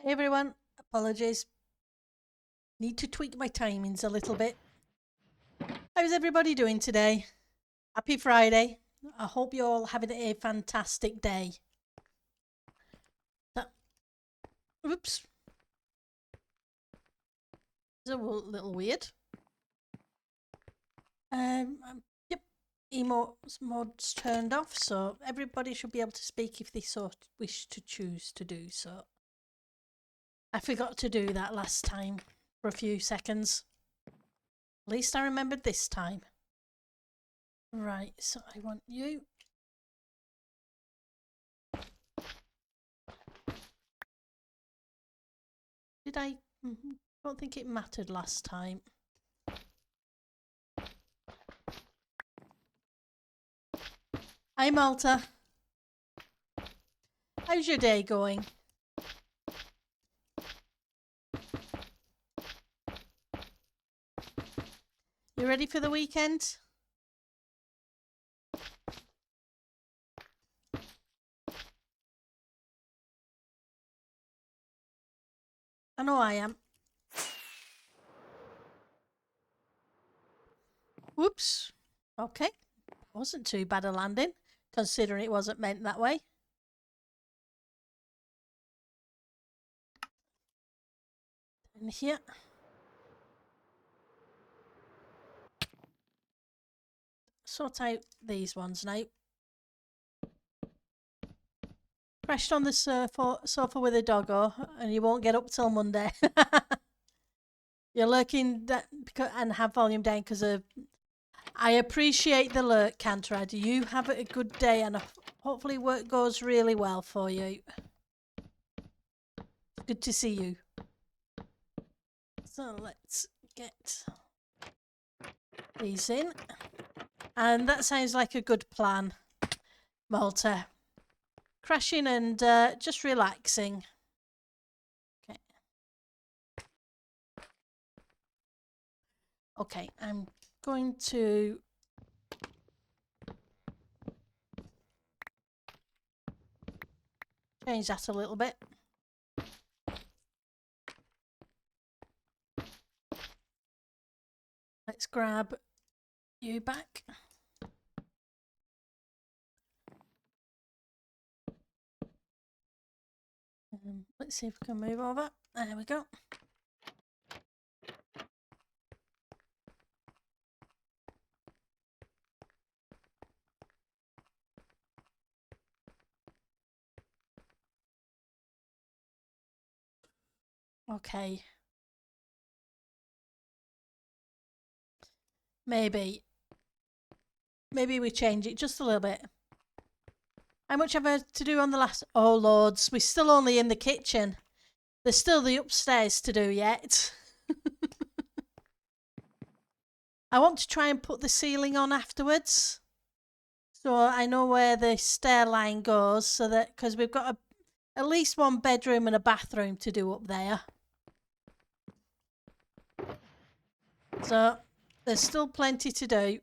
Hey everyone, apologies. Need to tweak my timings a little bit. How's everybody doing today? Happy Friday. I hope you're all having a fantastic day. Oops. It's a little weird. Yep. Emotes mods turned off, so everybody should be able to speak if they so wish to choose to do so. I forgot to do that last time for a few seconds. At least I remembered this time. Right, so I want you. Did I? Don't think it mattered last time. Hi Malta. How's your day going? You ready for the weekend? I know I am. Whoops. Okay. Wasn't too bad a landing, considering it wasn't meant that way. In here. Sort out these ones now. Crashed on the sofa with a doggo, and you won't get up till Monday. You're lurking and have volume down because of... I appreciate the lurk, Cantrad. You have a good day and hopefully work goes really well for you. Good to see you. So let's get these in. And that sounds like a good plan, Malta. Crashing and just relaxing. Okay. Okay, I'm going to change that a little bit. Let's grab you back. Let's see if we can move over. There we go. Okay. Maybe we change it just a little bit. How much have I to do on the last? Oh, Lords, we're still only in the kitchen. There's still the upstairs to do yet. I want to try and put the ceiling on afterwards. So I know where the stair line goes, so that, because we've got at least one bedroom and a bathroom to do up there. So there's still plenty to do.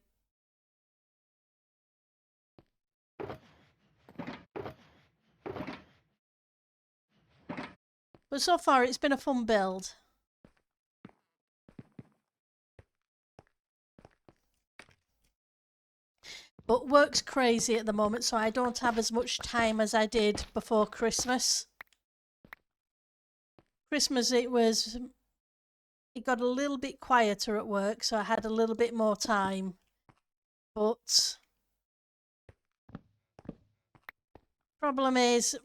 But so far it's been a fun build. But work's crazy at the moment, so I don't have as much time as I did before Christmas. Christmas it got a little bit quieter at work, so I had a little bit more time. But problem is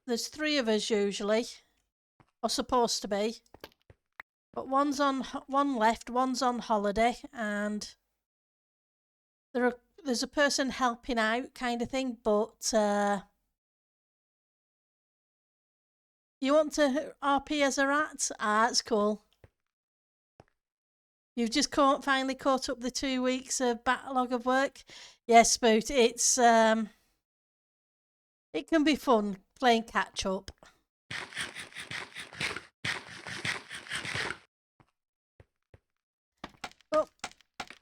there's 3 of us usually, or supposed to be, but one left, one's on holiday, and there's a person helping out kind of thing, but you want to RP as a rat? Ah, that's cool. You've just finally caught up the 2 weeks of backlog of work. Yes, Spoot, it's it can be fun playing catch up. But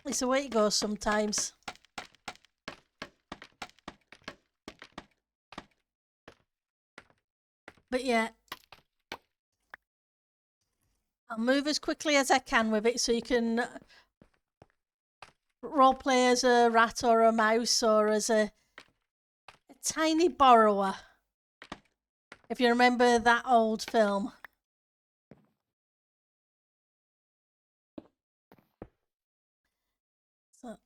it's the way it goes sometimes. But yeah, I'll move as quickly as I can with it so you can role play as a rat or a mouse or as a tiny borrower. If you remember that old film. So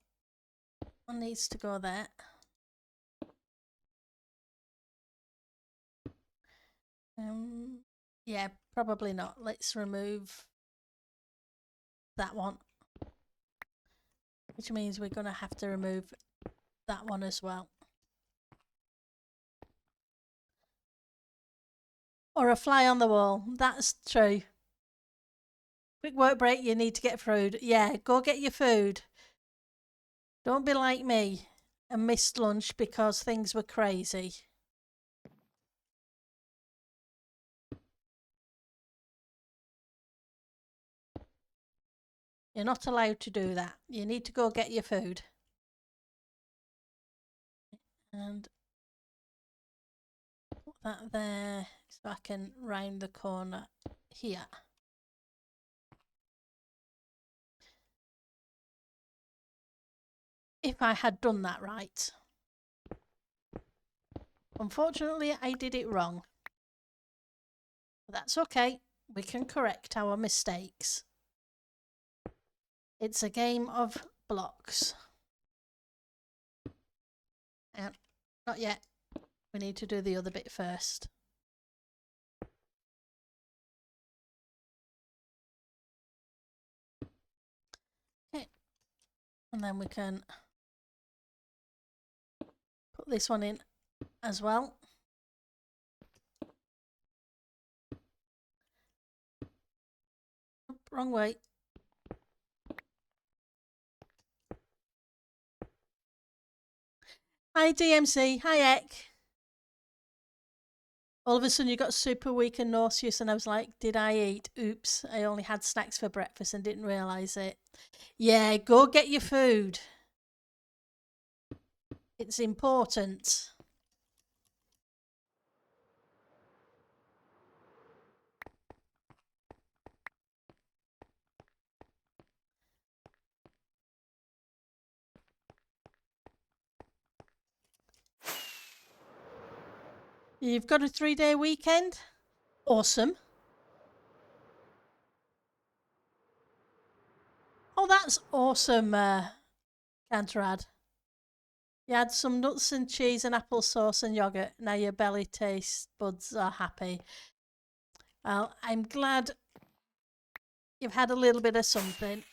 one needs to go there. Yeah, probably not. Let's remove that one. Which means we're going to have to remove that one as well. Or a fly on the wall. That's true. Quick work break, you need to get food. Yeah, go get your food. Don't be like me and missed lunch because things were crazy. You're not allowed to do that. You need to go get your food. And put that there so I can round the corner here. If I had done that right. Unfortunately, I did it wrong. But that's okay. We can correct our mistakes. It's a game of blocks. And not yet. We need to do the other bit first. Okay. And then we can put this one in as well. Wrong way. Hi DMC, hi Ek. All of a sudden you got super weak and nauseous and I was like, did I eat? Oops, I only had snacks for breakfast and didn't realise it. Yeah, go get your food. It's important. You've got a 3-day weekend? Awesome. Oh, that's awesome, Canterad. You had some nuts and cheese and applesauce and yogurt. Now your belly taste buds are happy. Well, I'm glad you've had a little bit of something.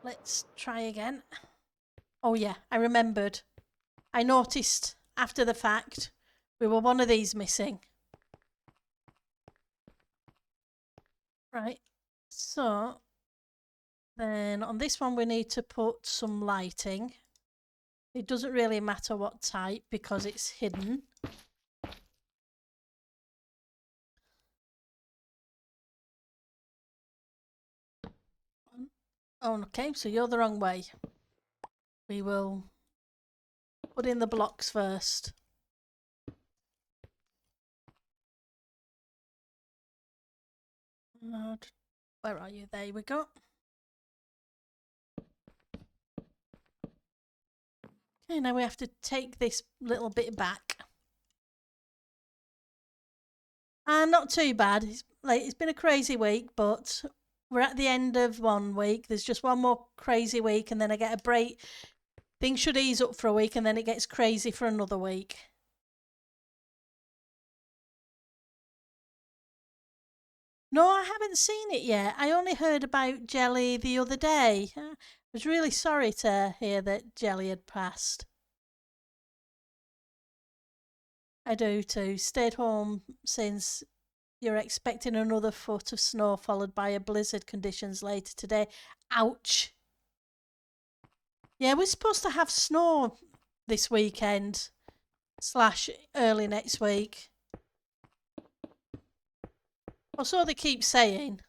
Let's try again. Oh yeah, I remembered. I noticed after the fact we were one of these missing. Right, so then on this one we need to put some lighting. It doesn't really matter what type because it's hidden. Oh, okay, so you're the wrong way. We will put in the blocks first. Where are you? There we go. Okay, now we have to take this little bit back. Not too bad. It's been a crazy week, but we're at the end of one week. There's just one more crazy week, and then I get a break. Things should ease up for a week, and then it gets crazy for another week. No, I haven't seen it yet. I only heard about Jelly the other day. I was really sorry to hear that Jelly had passed. I do too. Stayed home since you're expecting another foot of snow followed by a blizzard conditions later today. Ouch. Yeah, we're supposed to have snow this weekend / early next week. Or so they keep saying.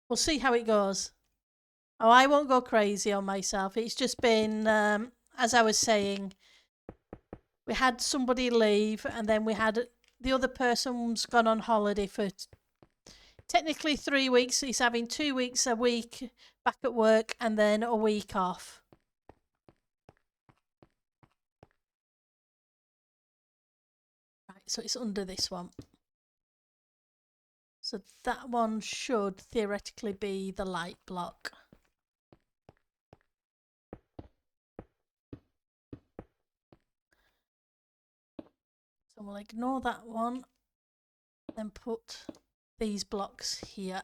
We'll see how it goes. Oh, I won't go crazy on myself. It's just been, as I was saying, we had somebody leave, and then we had the other person's gone on holiday for technically 3 weeks. He's having 2 weeks a week back at work and then a week off. Right, so it's under this one. So that one should theoretically be the light block. So we'll ignore that one, then put these blocks here.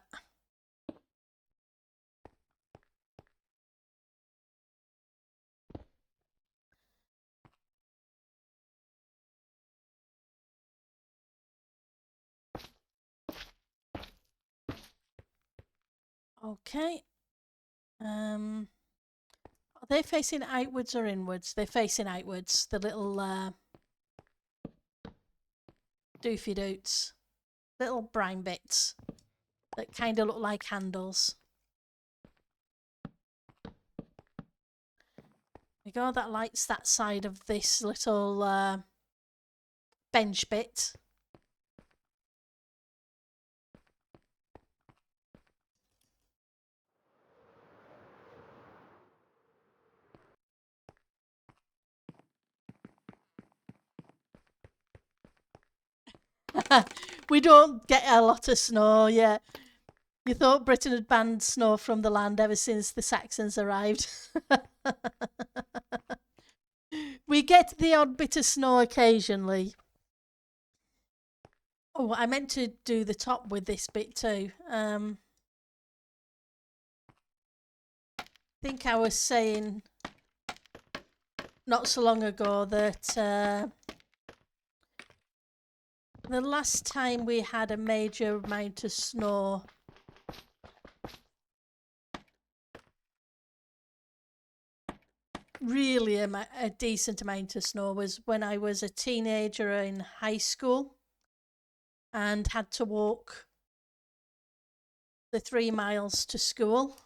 Okay. Are they facing outwards or inwards? They're facing outwards, the little doofy doots. Little brown bits that kind of look like handles. There we go, that lights that side of this little bench bit. We don't get a lot of snow, yeah. You thought Britain had banned snow from the land ever since the Saxons arrived. We get the odd bit of snow occasionally. Oh, I meant to do the top with this bit too. I think I was saying not so long ago that the last time we had a major amount of snow, really a decent amount of snow, was when I was a teenager in high school and had to walk the 3 miles to school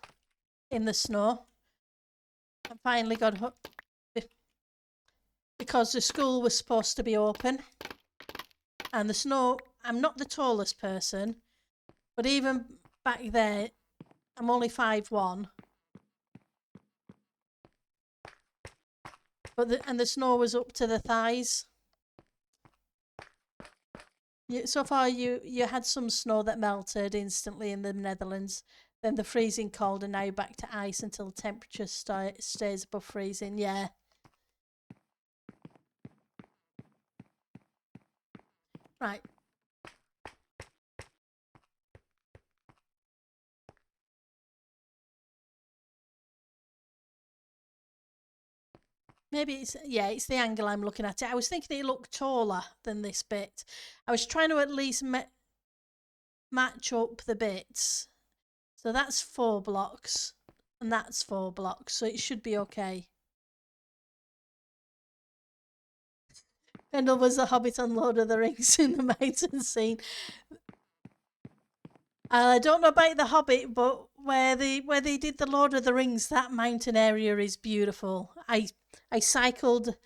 in the snow. I finally got hooked because the school was supposed to be open, and the snow, I'm not the tallest person, but even back there, I'm only 5'1", but the snow was up to the thighs. So far, you had some snow that melted instantly in the Netherlands, then the freezing cold, and now back to ice until temperature stays above freezing. Yeah. Right. Maybe it's the angle I'm looking at it. I was thinking it looked taller than this bit. I was trying to at least match up the bits. So that's 4 blocks, and that's 4 blocks, so it should be okay. Kendall was the Hobbit on Lord of the Rings in the mountain scene. I don't know about the Hobbit, but where they did the Lord of the Rings, that mountain area is beautiful. I cycled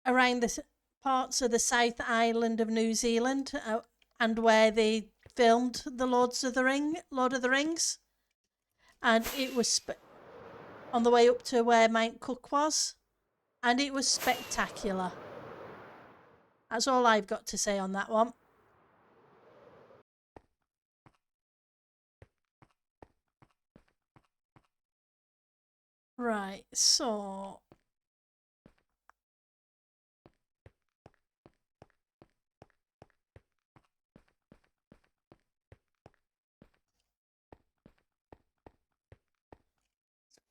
around the parts of the South Island of New Zealand, and where they filmed the Lord of the Rings, and it was on the way up to where Mount Cook was, and it was spectacular. That's all I've got to say on that one. Right, so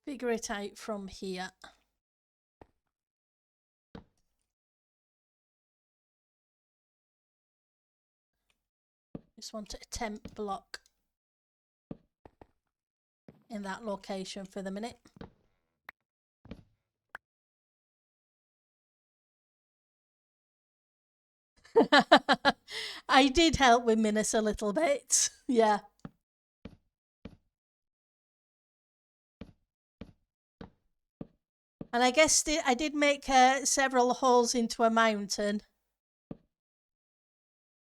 figure it out from here. Just want a temp block in that location for the minute. I did help with Minas a little bit. Yeah. And I guess I did make several holes into a mountain.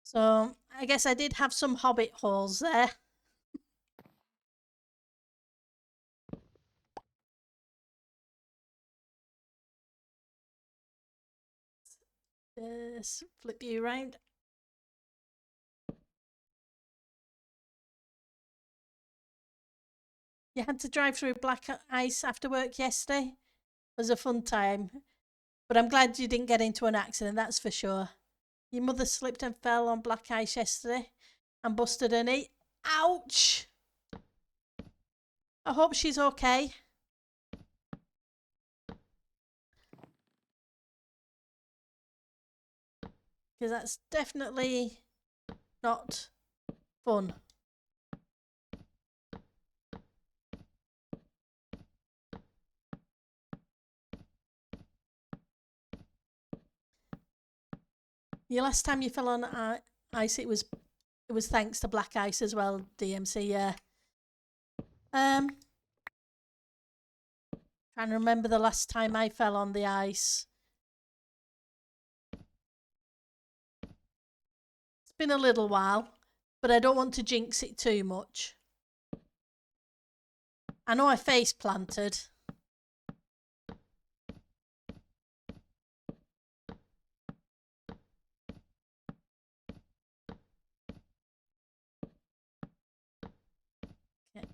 So I guess I did have some hobbit holes there. Just flip you around. You had to drive through black ice after work yesterday? It was a fun time. But I'm glad you didn't get into an accident, that's for sure. Your mother slipped and fell on black ice yesterday and busted her knee. Ouch! I hope she's okay. Because that's definitely not fun. The last time you fell on ice, it was thanks to black ice as well, DMC. Yeah. Trying to remember the last time I fell on the ice. It's been a little while, but I don't want to jinx it too much. I know I face planted. Okay.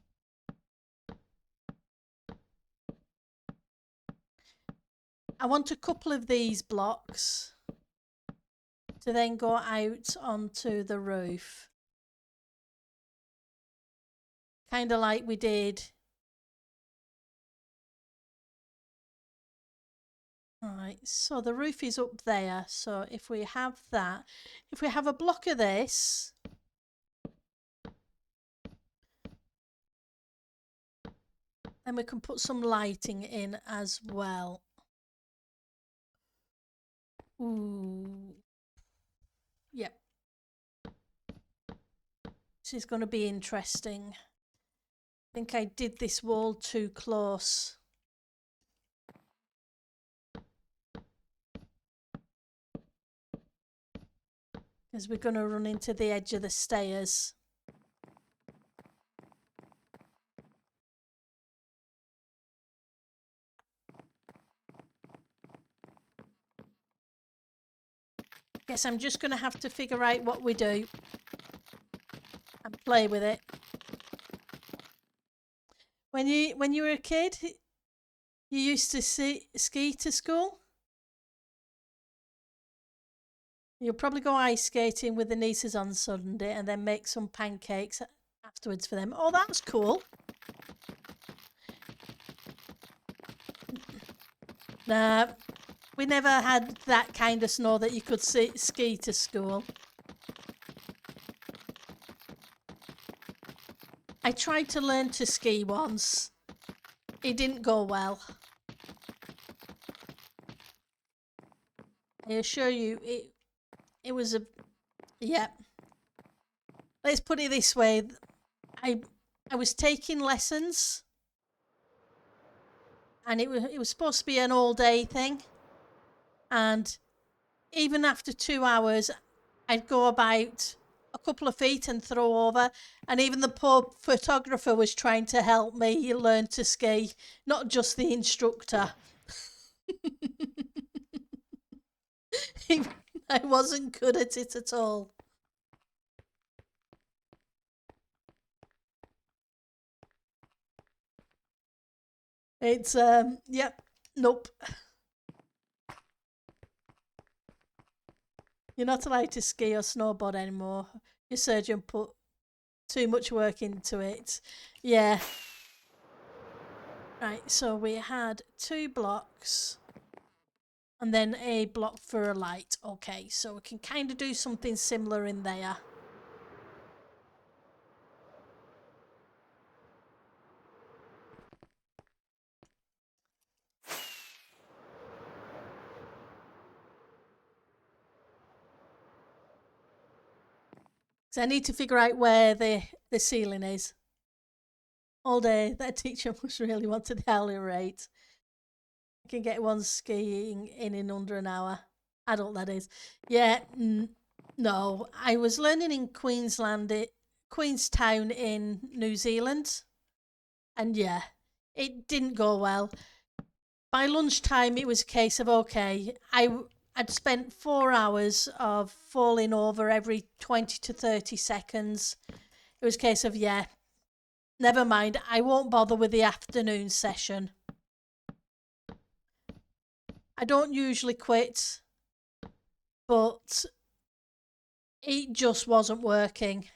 I want a couple of these blocks to then go out onto the roof. Kind of like we did. Right, so the roof is up there. So if we have that, if we have a block of this, then we can put some lighting in as well. Ooh. Yep. This is going to be interesting. I think I did this wall too close. Because we're going to run into the edge of the stairs. Guess I'm just going to have to figure out what we do and play with it. When you were a kid, you used to ski to school? You'll probably go ice skating with the nieces on Sunday and then make some pancakes afterwards for them. Oh, that's cool. Nah, we never had that kind of snow that you could ski to school. I tried to learn to ski once. It didn't go well. I assure you, it was a... Yeah. Let's put it this way. I was taking lessons. And it was supposed to be an all-day thing. And even after 2 hours, I'd go about a couple of feet and throw over. And even the poor photographer was trying to help me learn to ski, not just the instructor. I wasn't good at it at all. It's, yep, nope. You're not allowed to ski or snowboard anymore. Your surgeon put too much work into it. Yeah. Right, so we had 2 blocks and then a block for a light. Okay, so we can kind of do something similar in there. So I need to figure out where the ceiling is. All day, that teacher must really want the hourly rate. I can get one skiing in under an hour. Adult, that is. Yeah, no. I was learning in Queenstown in New Zealand. And yeah, it didn't go well. By lunchtime, it was a case of, okay, I'd spent 4 hours of falling over every 20 to 30 seconds. It was a case of, yeah, never mind. I won't bother with the afternoon session. I don't usually quit, but it just wasn't working.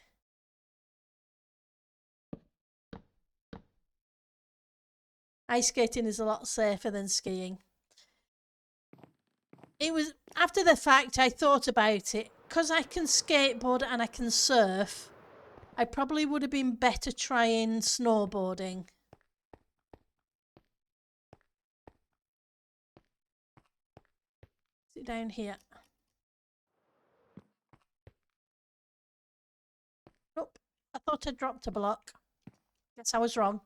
Ice skating is a lot safer than skiing. It was after the fact I thought about it. Because I can skateboard and I can surf, I probably would have been better trying snowboarding. Is it down here? Nope. I thought I dropped a block. Guess I was wrong.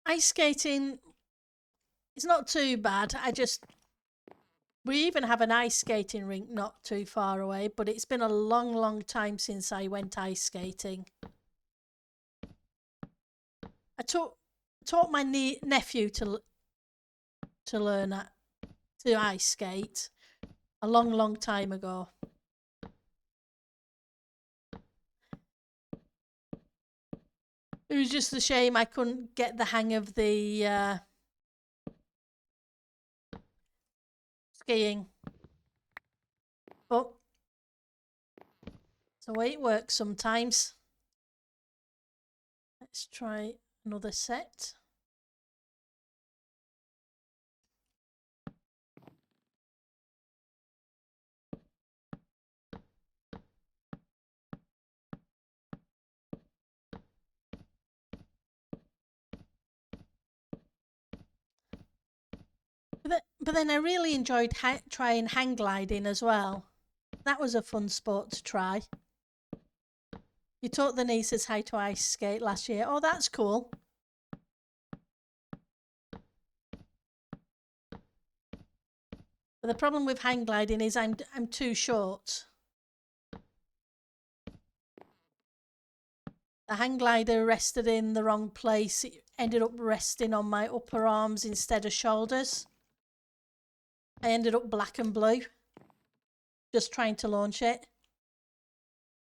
Ice skating is not too bad. We even have an ice skating rink not too far away, but it's been a long, long time since I went ice skating. I taught my nephew to learn to ice skate a long, long time ago. It was just a shame I couldn't get the hang of the skiing. But it's the way it works sometimes. Let's try another set. But then I really enjoyed trying hang gliding as well. That was a fun sport to try. You taught the nieces how to ice skate last year. Oh, that's cool. But the problem with hang gliding is I'm too short. The hang glider rested in the wrong place. It ended up resting on my upper arms instead of shoulders. I ended up black and blue just trying to launch it.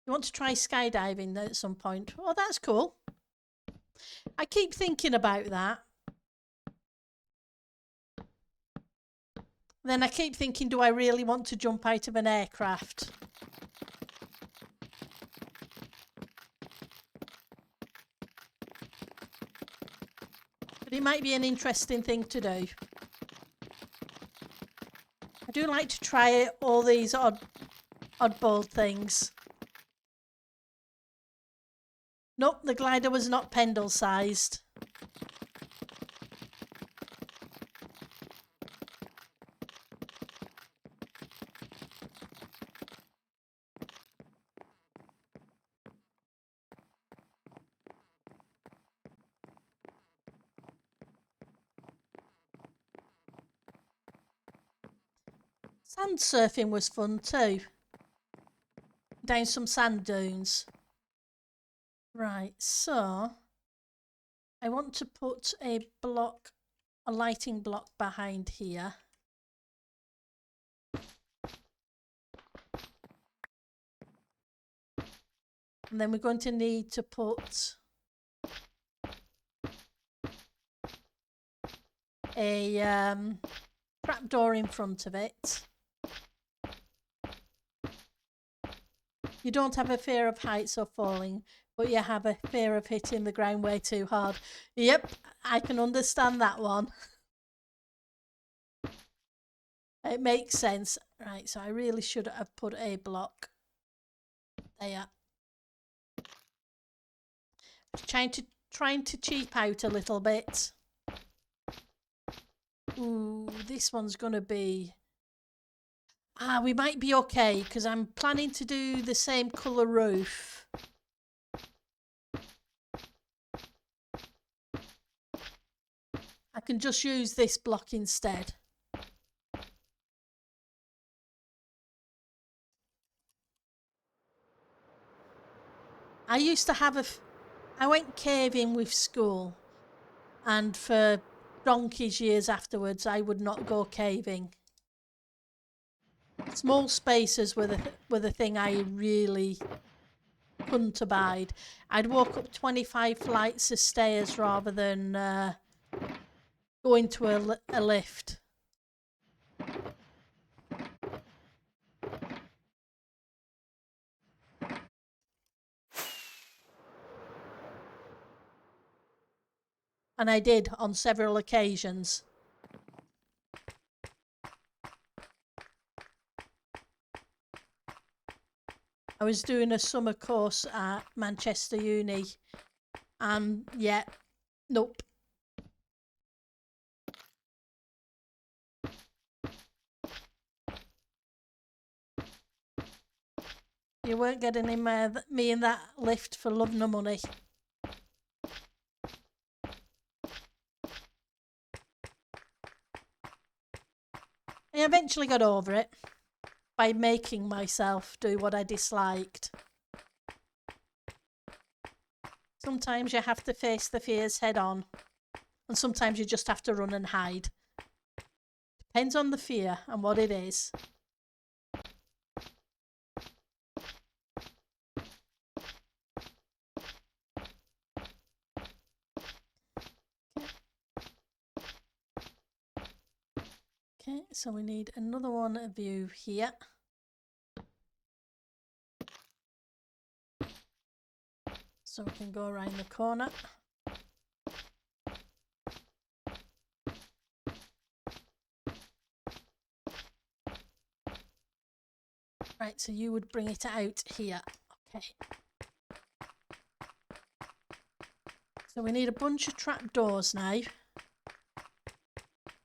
You want to try skydiving at some point? Oh, that's cool. I keep thinking about that. Then I keep thinking, do I really want to jump out of an aircraft? But it might be an interesting thing to do. I do like to try all these oddball things. Nope, the glider was not Pendle sized. Sand surfing was fun too. Down some sand dunes. Right, so I want to put a lighting block behind here. And then we're going to need to put a trapdoor in front of it. You don't have a fear of heights or falling, but you have a fear of hitting the ground way too hard. Yep, I can understand that one. It makes sense. Right, so I really should have put a block there. Trying to cheap out a little bit. Ooh, this one's gonna be... We might be okay because I'm planning to do the same colour roof. I can just use this block instead. I used to have I went caving with school, and for donkey's years afterwards I would not go caving. Small spaces were the thing I really couldn't abide. I'd walk up 25 flights of stairs rather than go into a lift. And I did on several occasions. I was doing a summer course at Manchester Uni, and yeah, nope. You weren't getting in me in that lift for love nor money. I eventually got over it by making myself do what I disliked. Sometimes you have to face the fears head on, and sometimes you just have to run and hide. Depends on the fear and what it is. Okay, so we need another one of you here. So we can go around the corner. Right, so you would bring it out here. Okay. So we need a bunch of trapdoors now.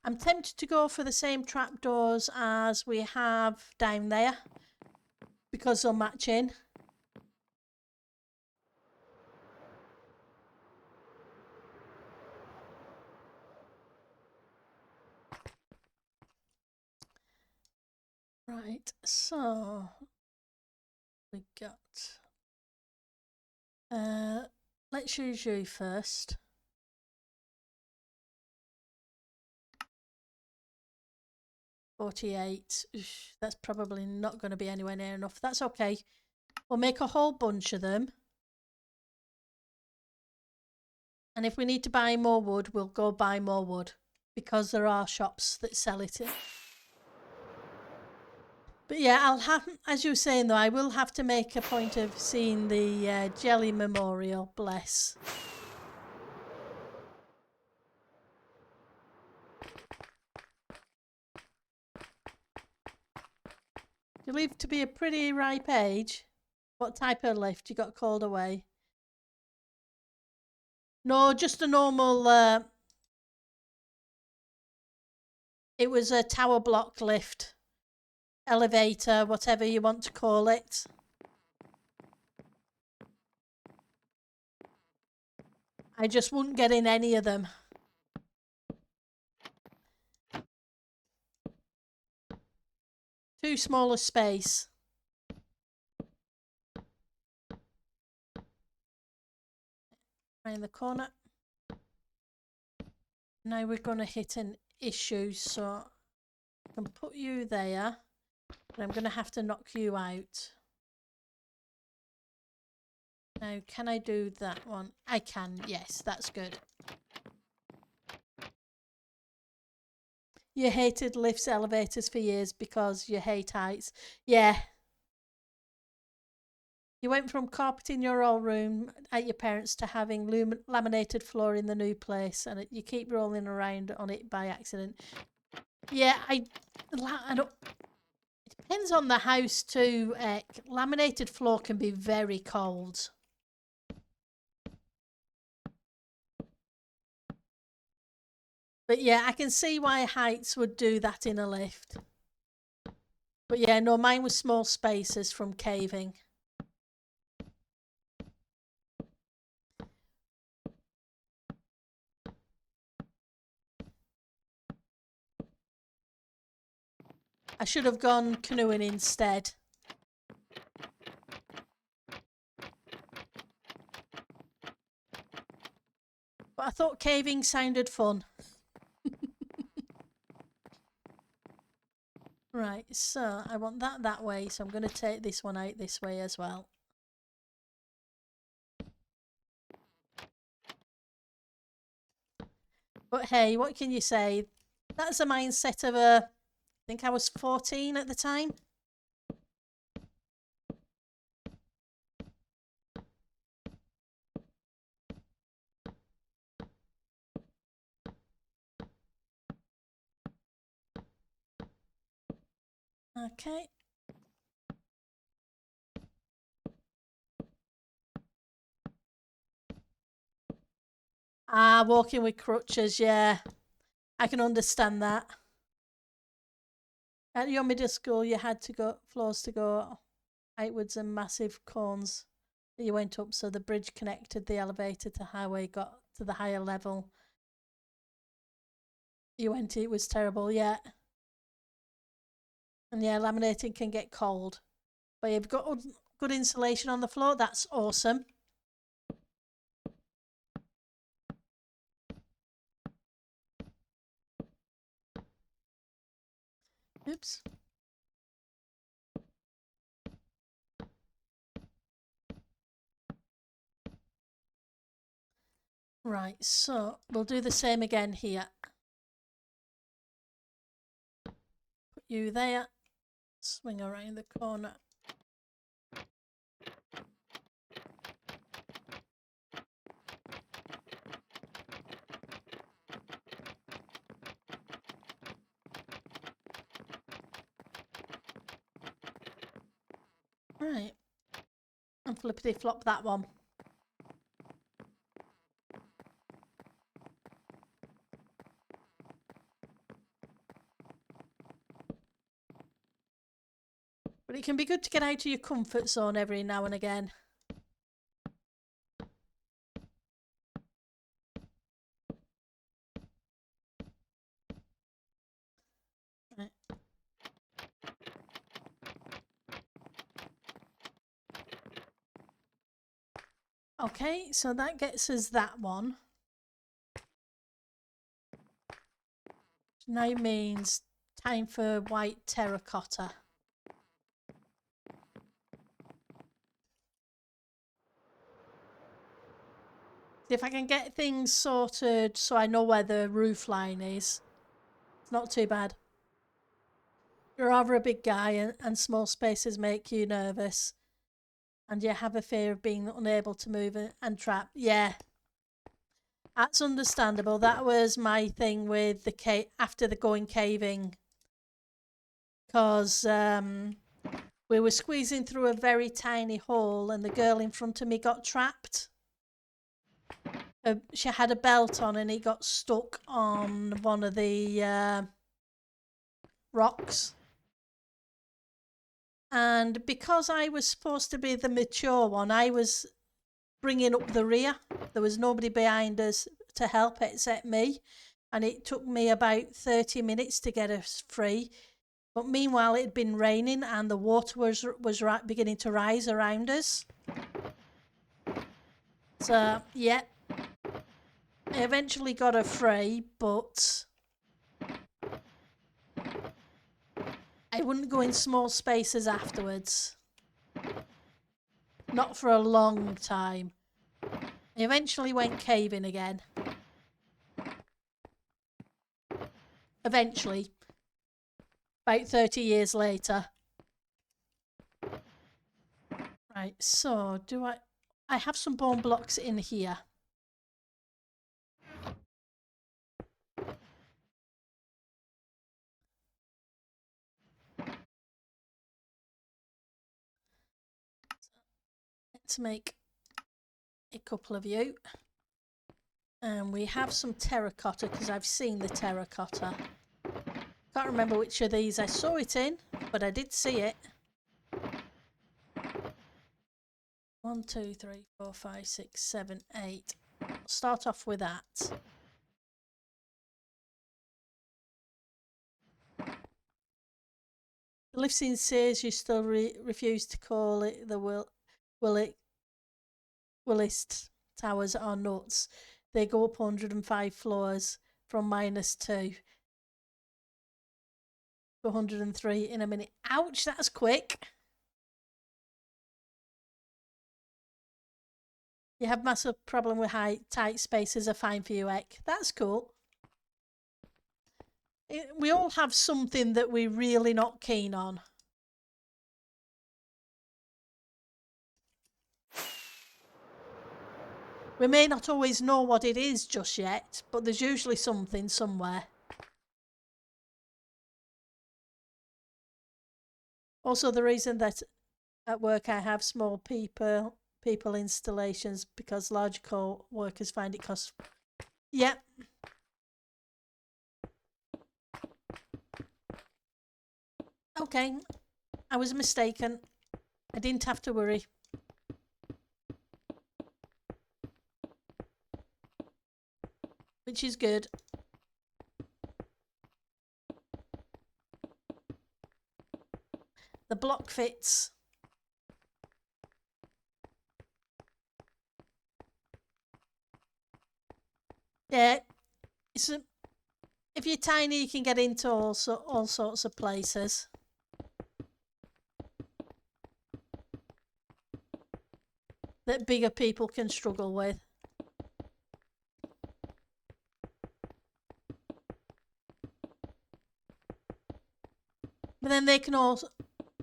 I'm tempted to go for the same trapdoors as we have down there because they'll match in. Right, so we got let's use you first. $48. That's probably not going to be anywhere near enough. That's okay. We'll make a whole bunch of them. And if we need to buy more wood, we'll go buy more wood because there are shops that sell it. But yeah, I'll have, as you were saying though, I will have to make a point of seeing the jelly memorial. Bless. You live to be a pretty ripe age. What type of lift you got called away? No, just a normal. It was a tower block lift, elevator, whatever you want to call it. I just wouldn't get in any of them. Too small a space. Right in the corner. Now we're going to hit an issue, so I can put you there, but I'm going to have to knock you out. Now, can I do that one? I can, yes, that's good. You hated lifts, elevators for years because you hate heights. Yeah. You went from carpeting your old room at your parents' to having laminated floor in the new place, and you keep rolling around on it by accident. Yeah, I don't. It depends on the house too. Laminated floor can be very cold. But yeah, I can see why heights would do that in a lift. But yeah, no, mine was small spaces from caving. I should have gone canoeing instead. But I thought caving sounded fun. Right, so I want that way, so I'm going to take this one out this way as well. But hey, what can you say? That's a mindset of I think I was 14 at the time. Okay. Ah, walking with crutches, yeah. I can understand that. At your middle school, you had to go floors to go outwards and massive cones that you went up, so the bridge connected the elevator to highway, got to the higher level. You went, it was terrible, yeah. And yeah, laminating can get cold. But you've got good insulation on the floor, that's awesome. Oops. Right, so we'll do the same again here. Put you there, swing around the corner. Right, and flippity flop that one. But it can be good to get out of your comfort zone every now and again. Right. Okay, so that gets us that one. Now means time for white terracotta. If I can get things sorted so I know where the roof line is, it's not too bad. You're rather a big guy and small spaces make you nervous. And you have a fear of being unable to move and trapped. Yeah, that's understandable. That was my thing with the after the going caving. Because we were squeezing through a very tiny hole and the girl in front of me got trapped. She had a belt on and it got stuck on one of the rocks. And because I was supposed to be the mature one, I was bringing up the rear. There was nobody behind us to help except me. And it took me about 30 minutes to get us free. But meanwhile, it had been raining and the water was beginning to rise around us. So, yeah, I eventually got her free, but I wouldn't go in small spaces afterwards. Not for a long time. I eventually went caving again. Eventually. About 30 years later. Right, so do I have some bone blocks in here. Let's make a couple of you. And we have some terracotta because I've seen the terracotta. Can't remember which of these I saw it in, but I did see it. 1, 2, 3, 4, 5, 6, 7, 8. Start off with that. The lift in Sears, you still refuse to call it the Willis Towers are nuts. They go up 105 floors from -2 to 103 in a minute. Ouch, that's quick. You have massive problem with tight spaces are fine for you, Ek. That's cool. We all have something that we're really not keen on. We may not always know what it is just yet, but there's usually something somewhere. Also, the reason that at work I have small people installations because large co-workers find it cost. Yep. Okay, I was mistaken. I didn't have to worry. Which is good. The block fits. Yeah, if you're tiny, you can get into all sorts of places. That bigger people can struggle with. But then they can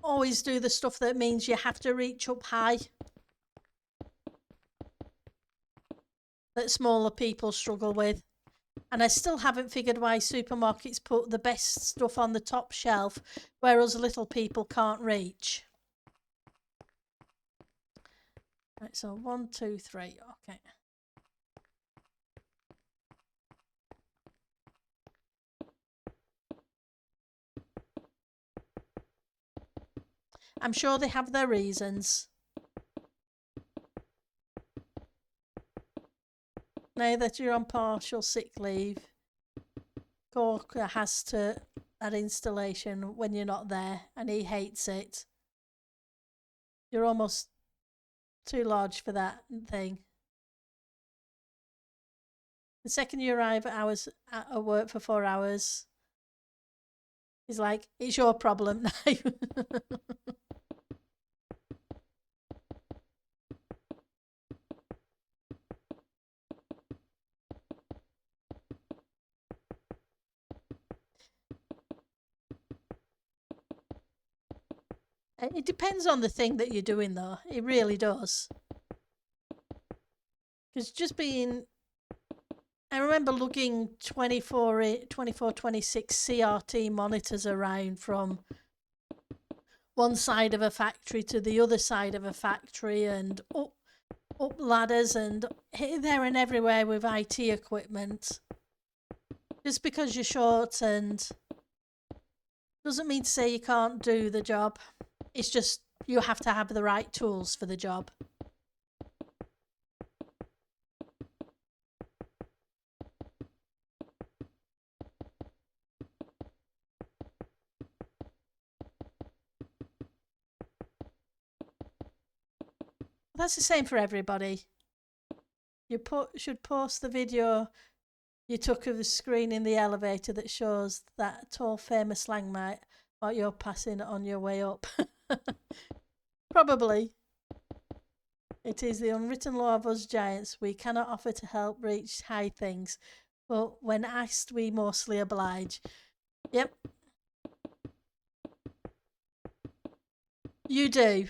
always do the stuff that means you have to reach up high. That smaller people struggle with. And I still haven't figured why supermarkets put the best stuff on the top shelf, whereas little people can't reach. Right, so 1, 2, 3, okay. I'm sure they have their reasons. Now that you're on partial sick leave, Corker has to that installation when you're not there, and he hates it. You're almost too large for that thing. The second you arrive at work for 4 hours, he's like, it's your problem now. It depends on the thing that you're doing, though. It really does. Because just being... I remember lugging 24, 26 CRT monitors around from one side of a factory to the other side of a factory and up ladders and here, there and everywhere with IT equipment. Just because you're short and doesn't mean to say you can't do the job. It's just you have to have the right tools for the job. That's the same for everybody. You should post the video you took of the screen in the elevator that shows that tall famous slang mate what you're passing on your way up. Probably. It is the unwritten law of us giants. We cannot offer to help reach high things, but when asked, we mostly oblige. Yep. You do.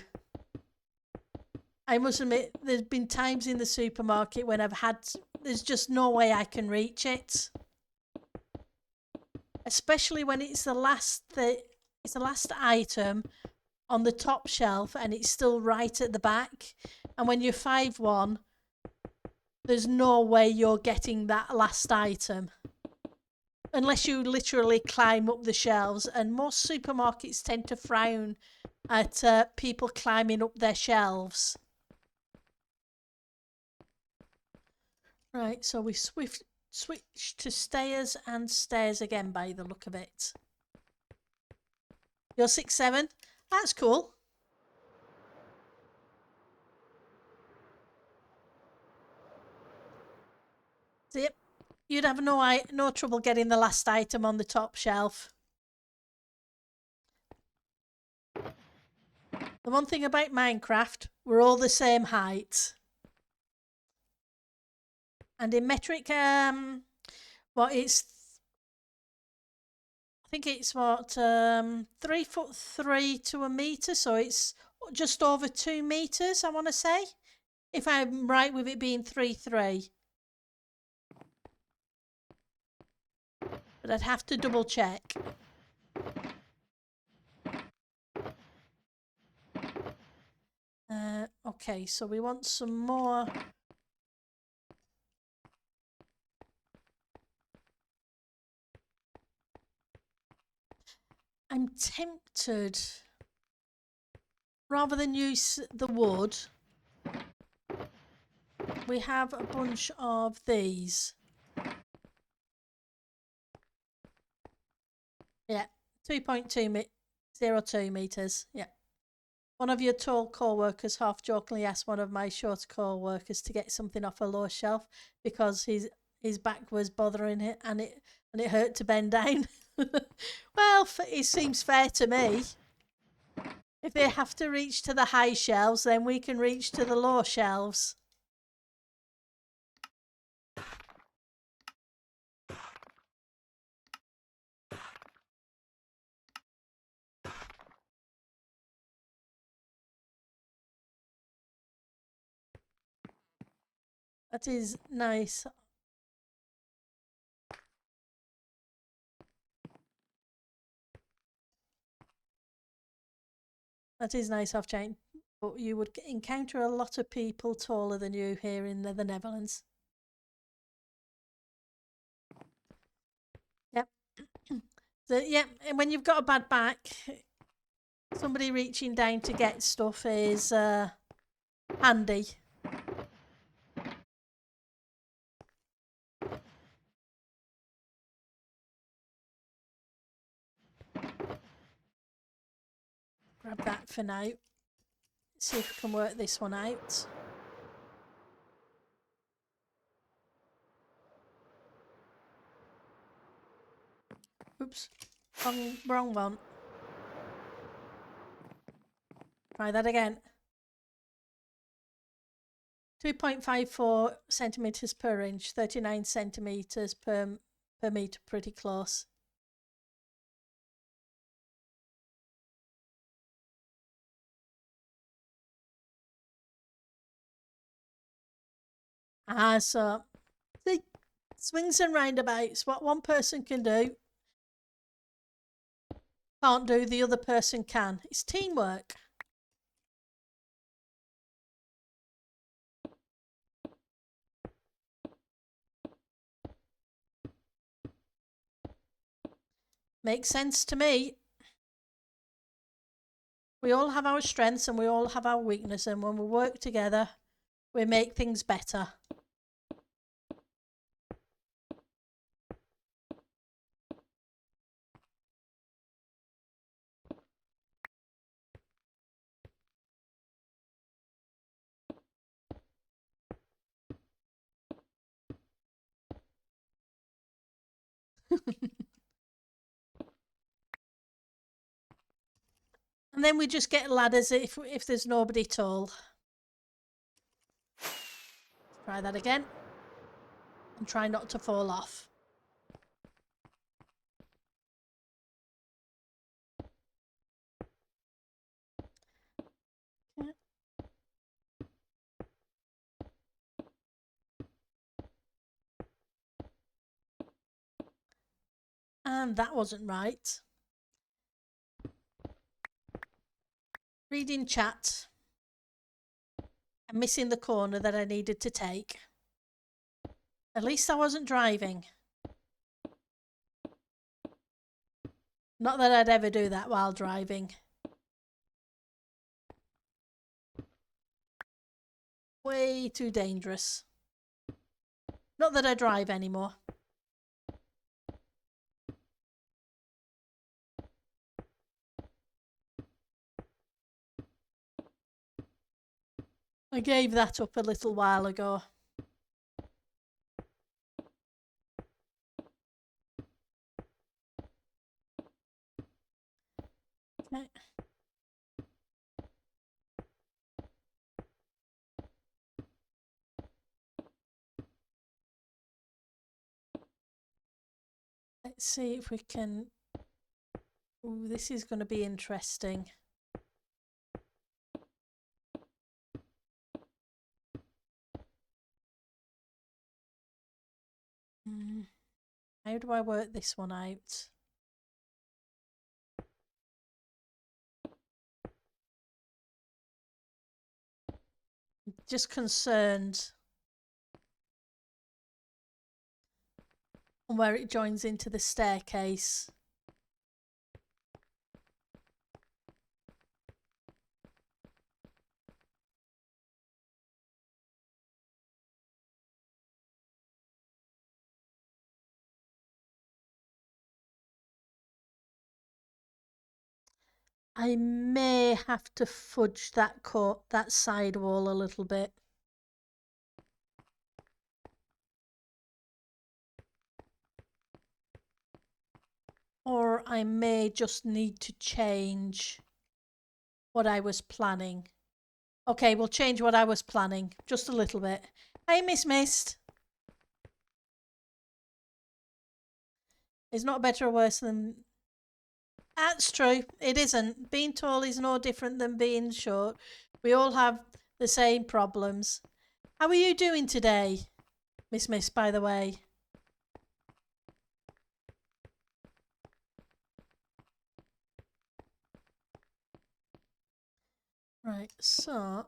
I must admit, there's been times in the supermarket when there's just no way I can reach it. Especially when it's the last item on the top shelf and it's still right at the back. And when you're 5'1", there's no way you're getting that last item. unless you literally climb up the shelves. And most supermarkets tend to frown at people climbing up their shelves. Right, so we switch to stairs and stairs again by the look of it. You're 6'7"? That's cool. See, you'd have no trouble getting the last item on the top shelf. The one thing about Minecraft, we're all the same height. And in metric, what it's, I think it's what 3'3" to a meter, so it's just over 2 meters. I want to say, if I'm right with it being 3'3". But I'd have to double check. Okay, so we want some more. I'm tempted, rather than use the wood, we have a bunch of these. Yeah, 2.202 meters. Yeah. One of your tall co-workers half jokingly asked one of my short co-workers to get something off a low shelf because his back was bothering it and it hurt to bend down. Well, it seems fair to me. If they have to reach to the high shelves, then we can reach to the low shelves. That is nice. That is nice off chain. But you would encounter a lot of people taller than you here in the Netherlands. Yep. So, yeah, and when you've got a bad back, somebody reaching down to get stuff is handy. Grab that for now. See if we can work this one out. Oops, wrong one. Try that again. 2.54 centimeters per inch, 39 centimeters per meter, pretty close. So see, swings and roundabouts, what one person can do, can't do, the other person can. It's teamwork. Makes sense to me. We all have our strengths and we all have our weaknesses, and when we work together, we make things better. And then we just get ladders if there's nobody tall. Try that again. And try not to fall off. Okay. And that wasn't right. Reading chat. I'm missing the corner that I needed to take. At least I wasn't driving. Not that I'd ever do that while driving. Way too dangerous. Not that I drive anymore. I gave that up a little while ago. Okay. Let's see if we can... Ooh, this is going to be interesting. How do I work this one out? Just concerned on where it joins into the staircase. I may have to fudge that side wall a little bit. Or I may just need to change what I was planning. Okay, we'll change what I was planning just a little bit. Hey, Miss Mist. It's not better or worse than... That's true. It isn't. Being tall is no different than being short. We all have the same problems. How are you doing today, Miss Mist, by the way? Right, so...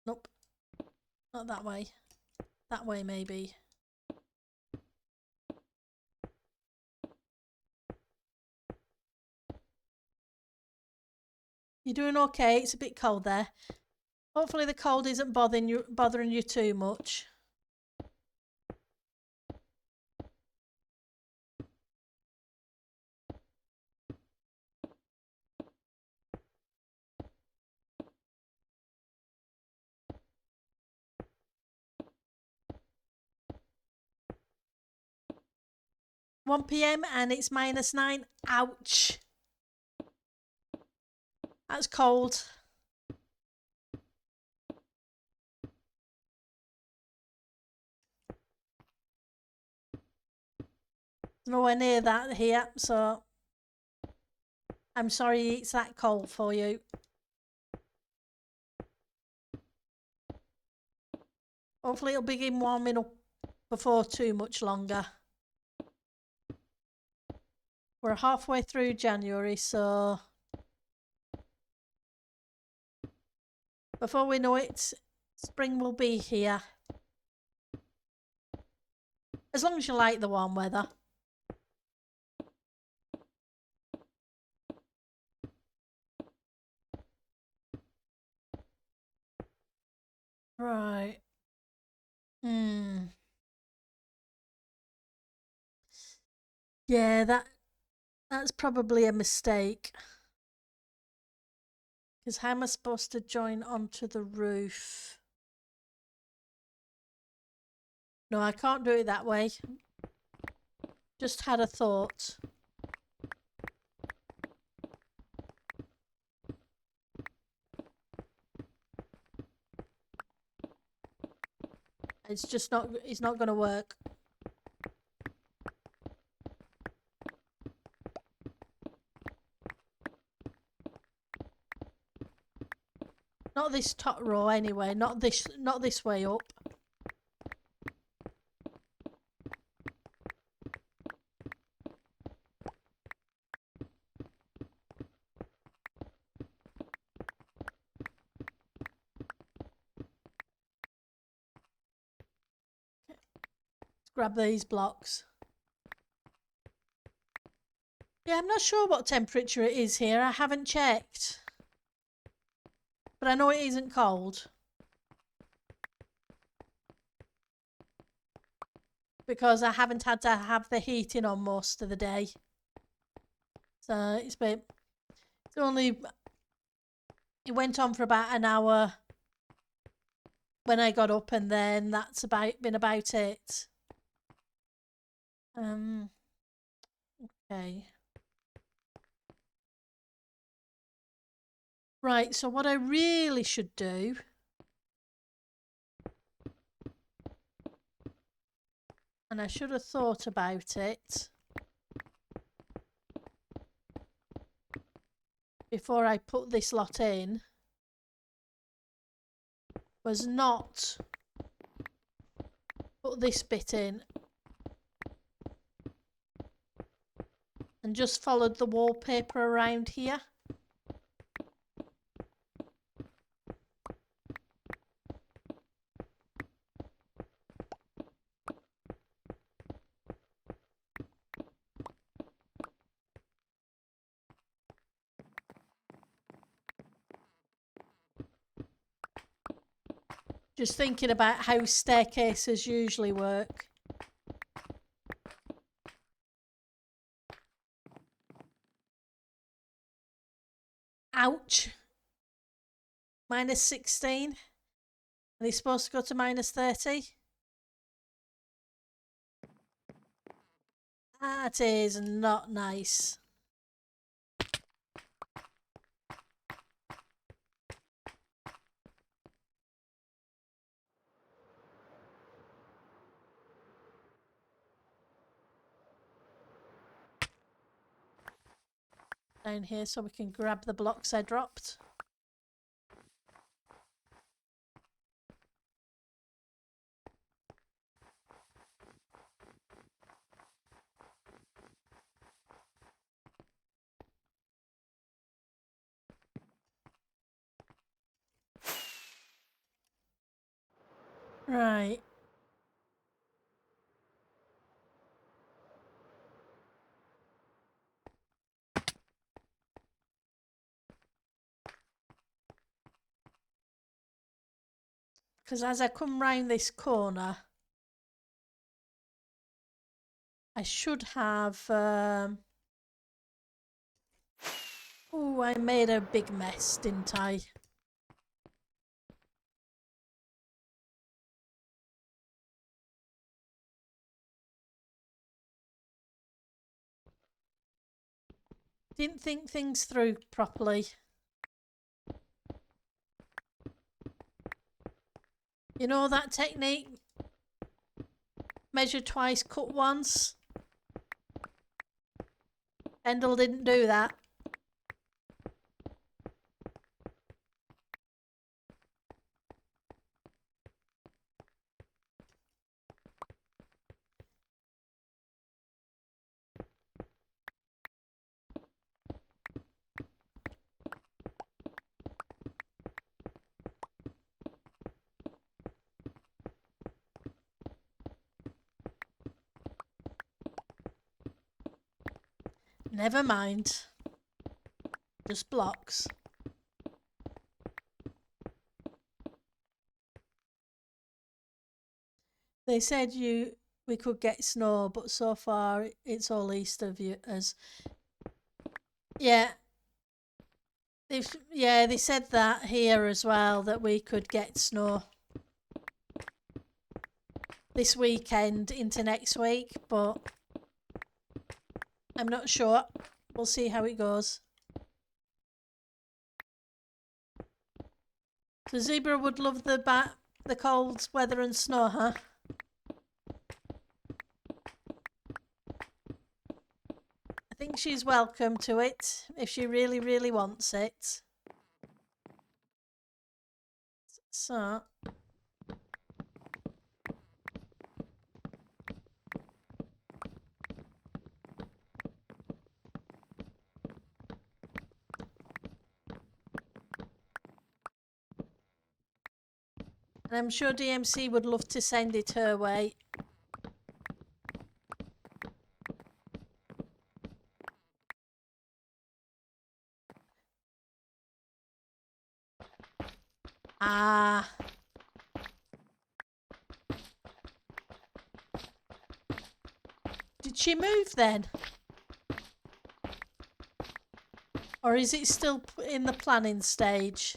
Nope. Not that way. That way, maybe. You're doing okay. It's a bit cold there. Hopefully the cold isn't bothering you too much. £1 PM and it's -9. Ouch. That's cold. Nowhere near that here, so I'm sorry it's that cold for you. Hopefully it'll begin warming up before too much longer. We're halfway through January, so before we know it, spring will be here. As long as you like the warm weather. Right. Yeah, that's probably a mistake. Because how am I supposed to join onto the roof? No, I can't do it that way. Just had a thought. It's not going to work. Not this top row anyway, not this way up. Let's grab these blocks. Yeah, I'm not sure what temperature it is here. I haven't checked. But I know it isn't cold. Because I haven't had to have the heating on most of the day. So it's only, it went on for about an hour when I got up, and then that's been about it. Okay. Right, so what I really should do and I should have thought about it before I put this lot in, was not put this bit in and just followed the wallpaper around here. Just thinking about how staircases usually work. Ouch. Minus 16. And he's supposed to go to minus 30. That is not nice. Down here so we can grab the blocks I dropped. Right. Because as I come round this corner, I should have... oh, I made a big mess, didn't I? Didn't think things through properly. You know that technique? Measure twice, cut once? Endel didn't do that. Never mind. Just blocks. They said we could get snow, but so far it's all east of you as yeah. They said that here as well, that we could get snow this weekend into next week, but I'm not sure. We'll see how it goes. So Zebra would love the cold weather and snow, huh? I think she's welcome to it if she really, really wants it. So and I'm sure DMC would love to send it her way. Ah. Did she move then? Or is it still in the planning stage?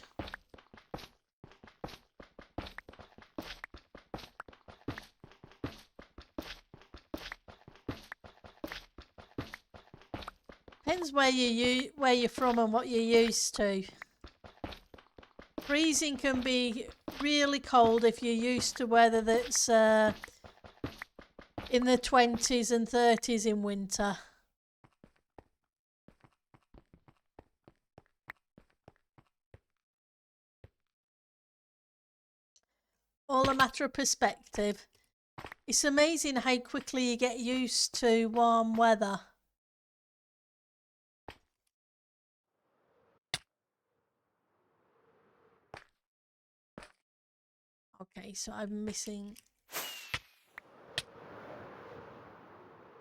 Depends where you're from and what you're used to. Freezing can be really cold if you're used to weather that's in the 20s and 30s in winter. All a matter of perspective. It's amazing how quickly you get used to warm weather. Okay, so I'm missing...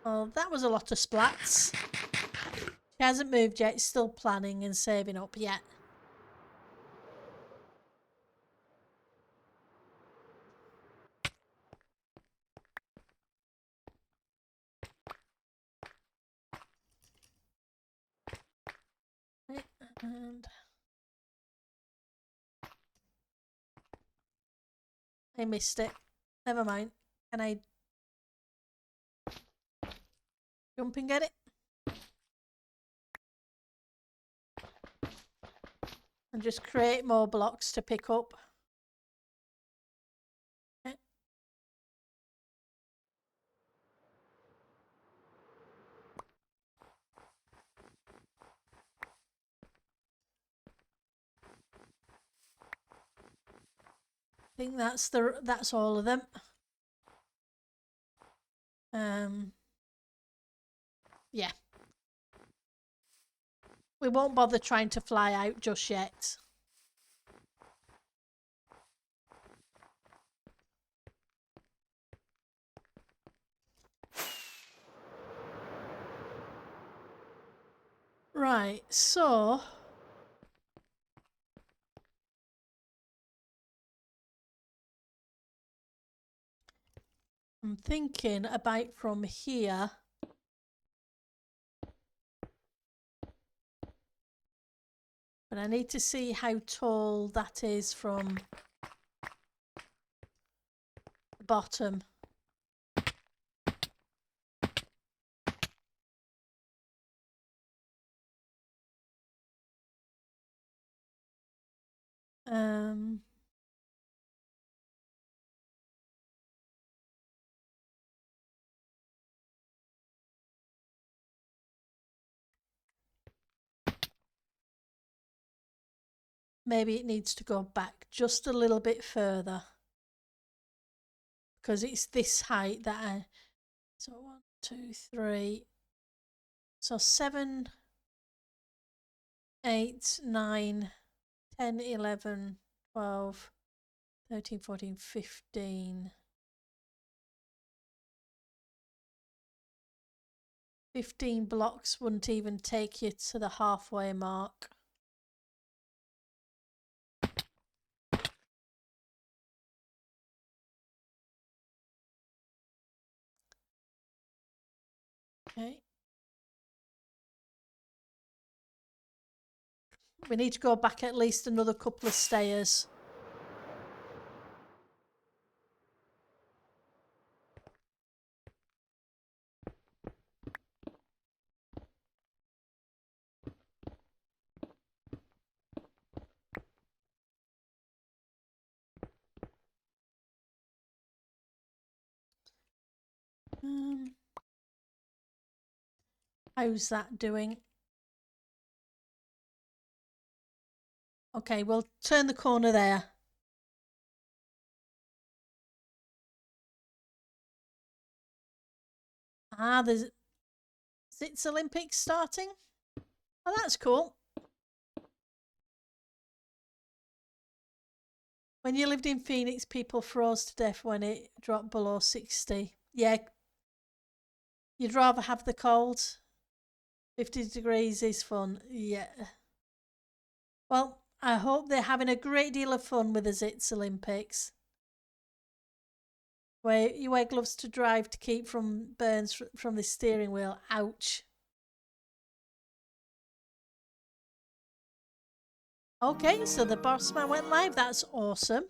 Oh, that was a lot of splats. She hasn't moved yet, it's still planning and saving up yet. And I missed it. Never mind. Can I jump and get it? And just create more blocks to pick up. Okay. I think that's all of them. Yeah. We won't bother trying to fly out just yet. Right, so I'm thinking about from here. But I need to see how tall that is from the bottom. Maybe it needs to go back just a little bit further. Because it's this height that I... So 1, 2, 3. So 7, 8, 9, 10, 11, 12, 13, 14, 15. 15 blocks wouldn't even take you to the halfway mark. Okay. We need to go back at least another couple of stairs. How's that doing? Okay, we'll turn the corner there. Ah, there's Zits Olympics starting. Oh, that's cool. When you lived in Phoenix, people froze to death when it dropped below 60. Yeah, you'd rather have the cold. 50 degrees is fun. Yeah. Well, I hope they're having a great deal of fun with the Zits Olympics. Where you wear gloves to drive to keep from burns from the steering wheel. Ouch. Okay, so the boss man went live. That's awesome.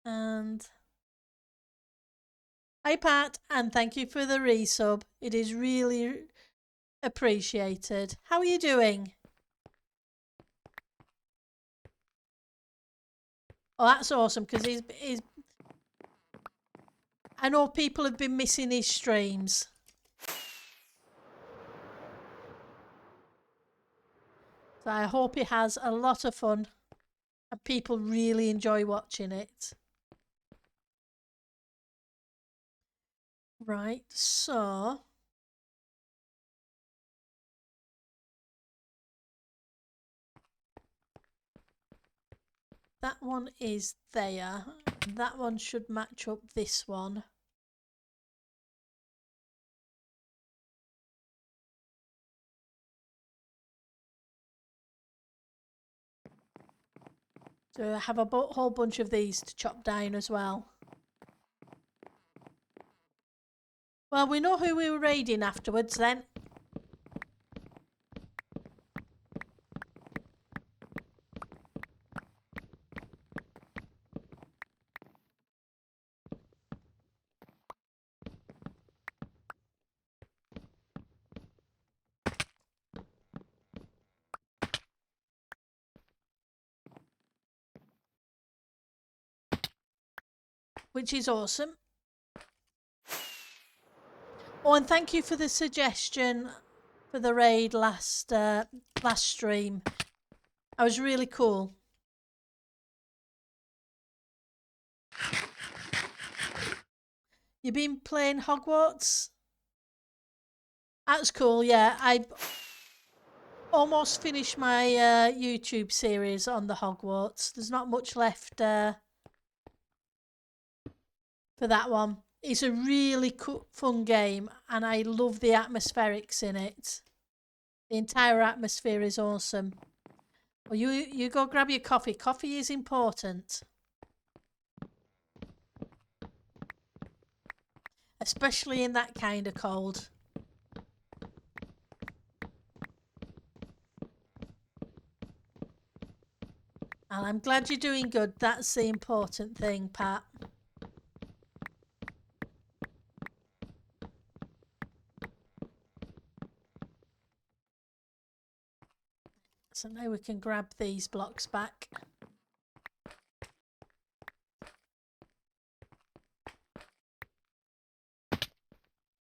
And hi, Pat, and thank you for the resub. It is really appreciated. How are you doing? Oh, that's awesome because he's. I know people have been missing his streams. So I hope he has a lot of fun and people really enjoy watching it. Right, so that one is there. That one should match up this one. So I have a whole bunch of these to chop down as well. Well, we know who we were raiding afterwards then. Which is awesome. Oh, and thank you for the suggestion for the raid last stream. That was really cool. You been playing Hogwarts? That's cool, yeah. I almost finished my YouTube series on the Hogwarts. There's not much left for that one. It's a really fun game and I love the atmospherics in it. The entire atmosphere is awesome. Well, you go grab your coffee. Coffee is important. Especially in that kind of cold. And I'm glad you're doing good. That's the important thing, Pat. So now we can grab these blocks back.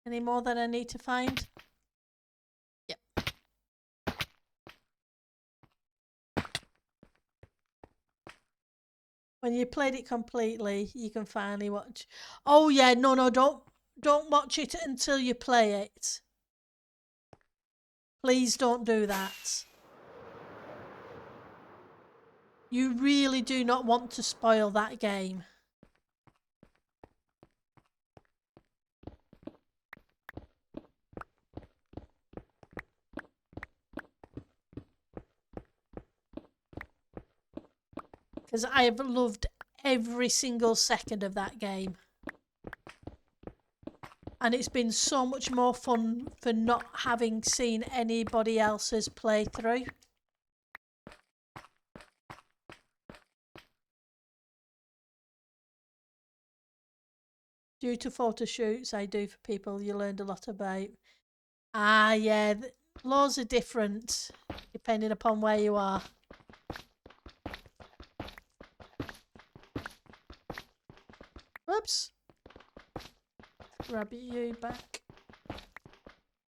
Any more that I need to find? Yep. When you played it completely, you can finally watch. Oh yeah, no, don't watch it until you play it. Please don't do that. You really do not want to spoil that game. Because I have loved every single second of that game. And it's been so much more fun for not having seen anybody else's playthrough. Due to photo shoots I do for people you learned a lot about. Ah, yeah, laws are different depending upon where you are. Whoops. Grab you back.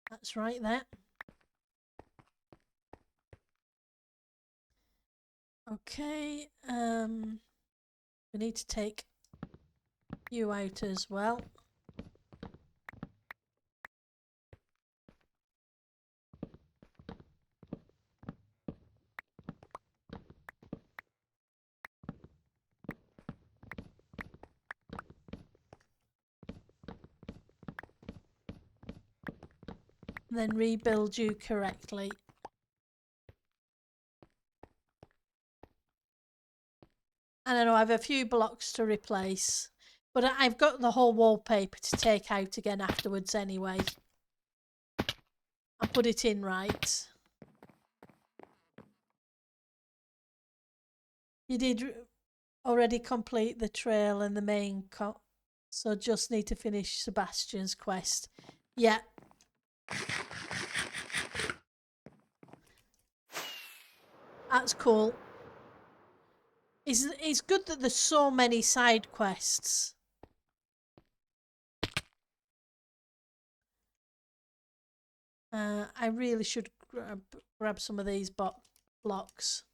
That's right there. Okay, we need to take you out as well. and then rebuild you correctly. And I know I have a few blocks to replace, but I've got the whole wallpaper to take out again afterwards anyway. I'll put it in right. You did already complete the trail and the main so just need to finish Sebastian's quest. Yeah. That's cool. It's good that there's so many side quests. I really should grab some of these blocks.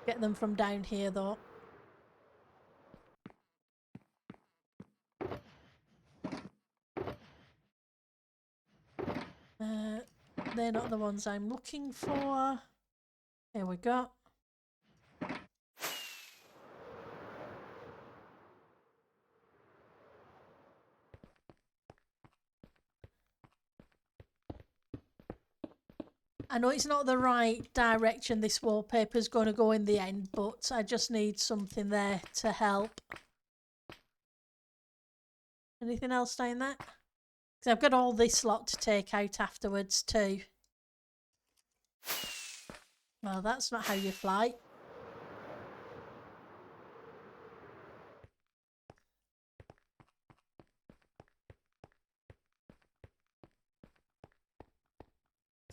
Get them from down here though. They're not the ones I'm looking for. There we go. I know it's not the right direction this wallpaper is going to go in the end, but I just need something there to help. Anything else down there? Because I've got all this lot to take out afterwards too. Well, that's not how you fly.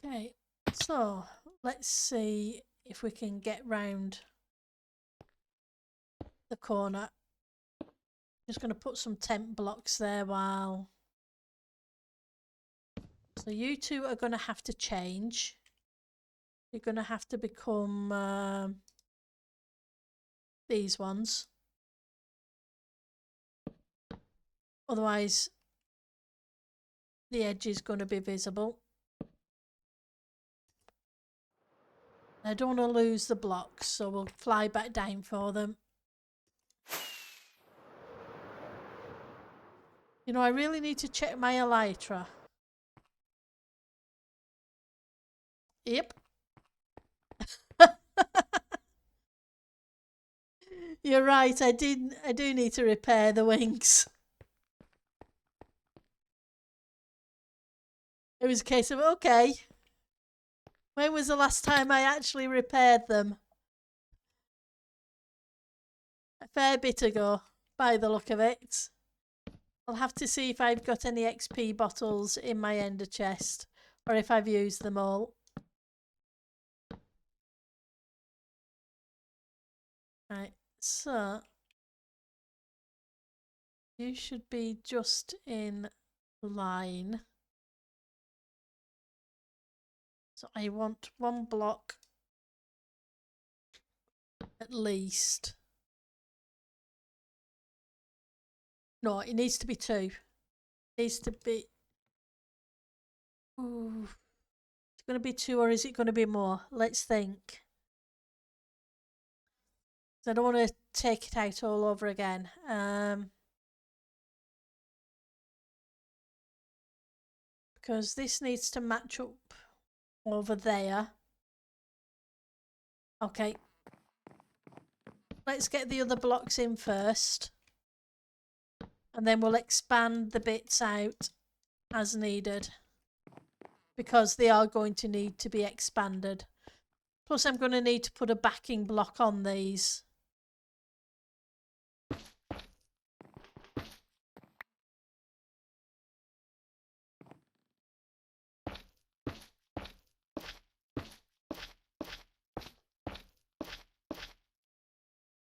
Okay, so let's see if we can get round the corner. Just going to put some tent blocks there while... So you two are going to have to change. You're going to have to become these ones. Otherwise, the edge is going to be visible. I don't want to lose the blocks, so we'll fly back down for them. You know, I really need to check my elytra. Yep. You're right, I do need to repair the wings. It was a case of, okay, when was the last time I actually repaired them? A fair bit ago, by the look of it. I'll have to see if I've got any XP bottles in my ender chest, or if I've used them all. Right, so you should be just in line. So I want one block at least. No, it needs to be two. It needs to be... Ooh. Is it going to be two or is it going to be more? Let's think. I don't want to take it out all over again. Because this needs to match up over there. Okay. Let's get the other blocks in first. And then we'll expand the bits out as needed. Because they are going to need to be expanded. Plus I'm going to need to put a backing block on these.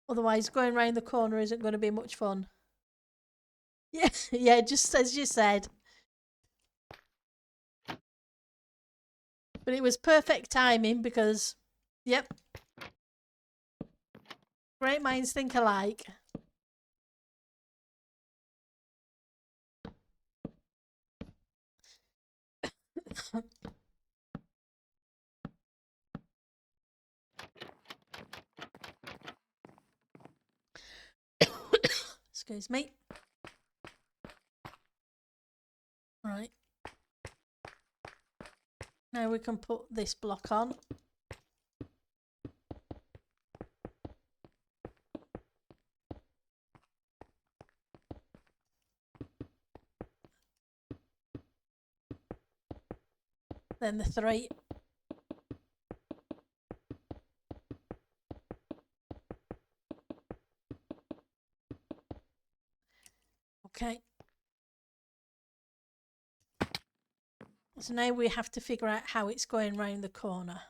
Otherwise, going round the corner isn't going to be much fun. Yeah, yeah, just as you said. But it was perfect timing because, yep. Great minds think alike. Excuse me. Right. Now we can put this block on. Then the 3. Okay. So now we have to figure out how it's going round the corner.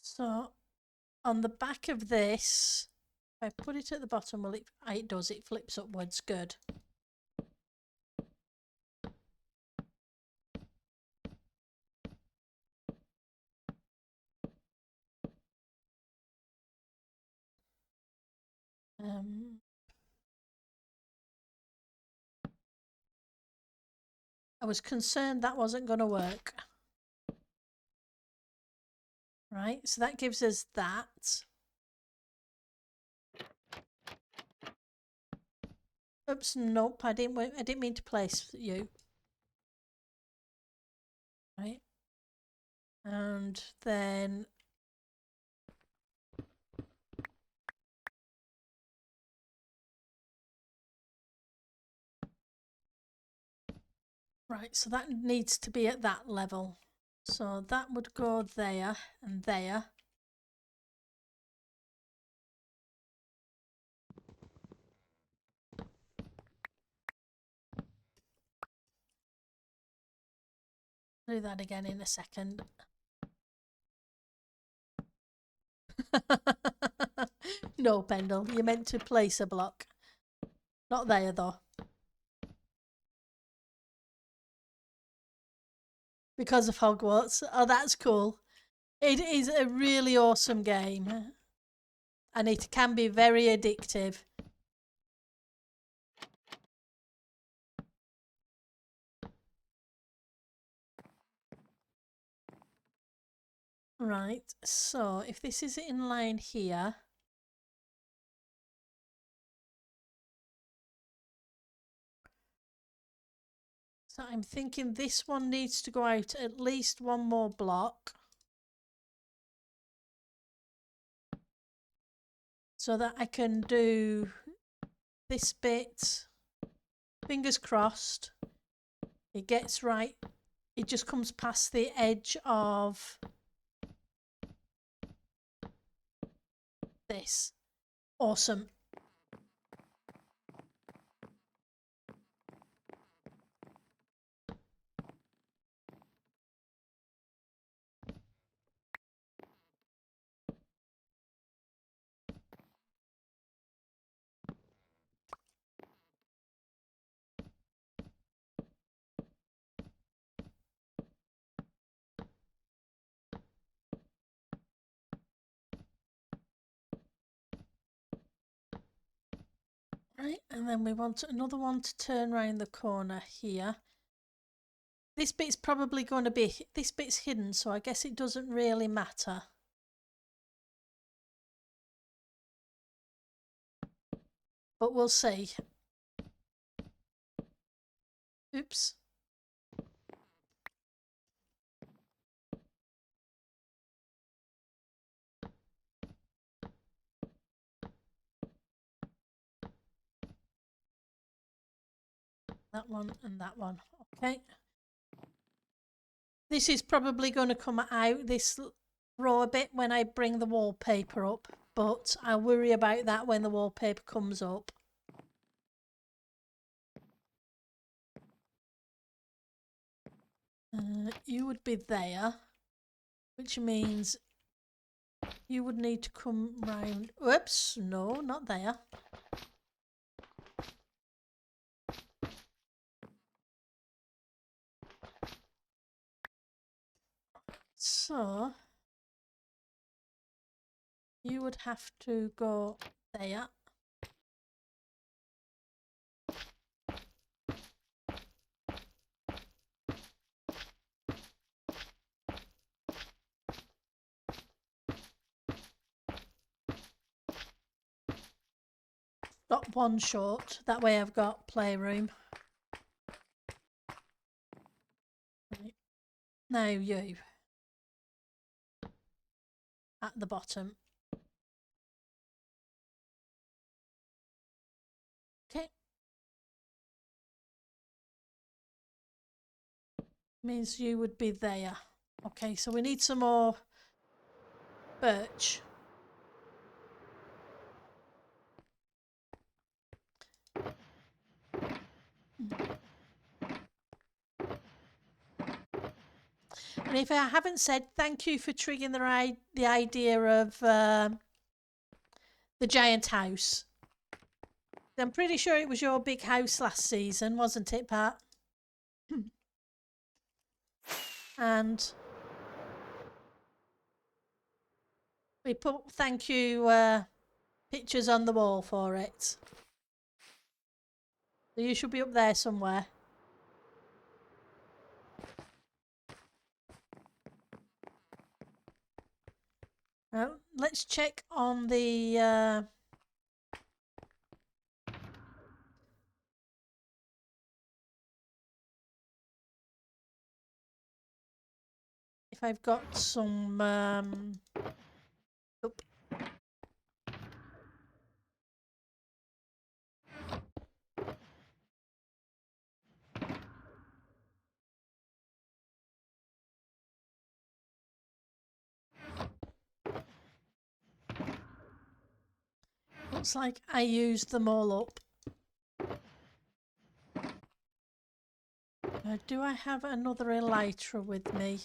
So on the back of this, if I put it at the bottom, well, it does, it flips upwards. Good. I was concerned that wasn't going to work. Right, so that gives us that. Oops, nope, I didn't mean to place you. Right. And then right, so that needs to be at that level. So that would go there and there. Do that again in a second. No, Pendle, you meant to place a block. Not there, though. Because of Hogwarts. Oh, that's cool. It is a really awesome game. And it can be very addictive. Right, so if this is in line here, so I'm thinking this one needs to go out at least one more block so that I can do this bit. Fingers crossed it gets right. It just comes past the edge of this. Awesome. Right, and then we want another one to turn around the corner here. This bit's probably going to be, this bit's hidden, so I guess it doesn't really matter. But we'll see. Oops. That one and that one. Okay. This is probably going to come out, this row a bit, when I bring the wallpaper up, but I'll worry about that when the wallpaper comes up. You would be there, which means you would need to come round. Whoops, no, not there. So you would have to go there. one short. That way I've got playroom. Right. Now you. At the bottom. Okay. Means you would be there. Okay, so we need some more birch. And if I haven't said, thank you for triggering the idea of the giant house. I'm pretty sure it was your big house last season, wasn't it, Pat? And we put thank you pictures on the wall for it. So you should be up there somewhere. Well, let's check on the if I've got some oop. Looks like I used them all up. Do I have another elytra with me?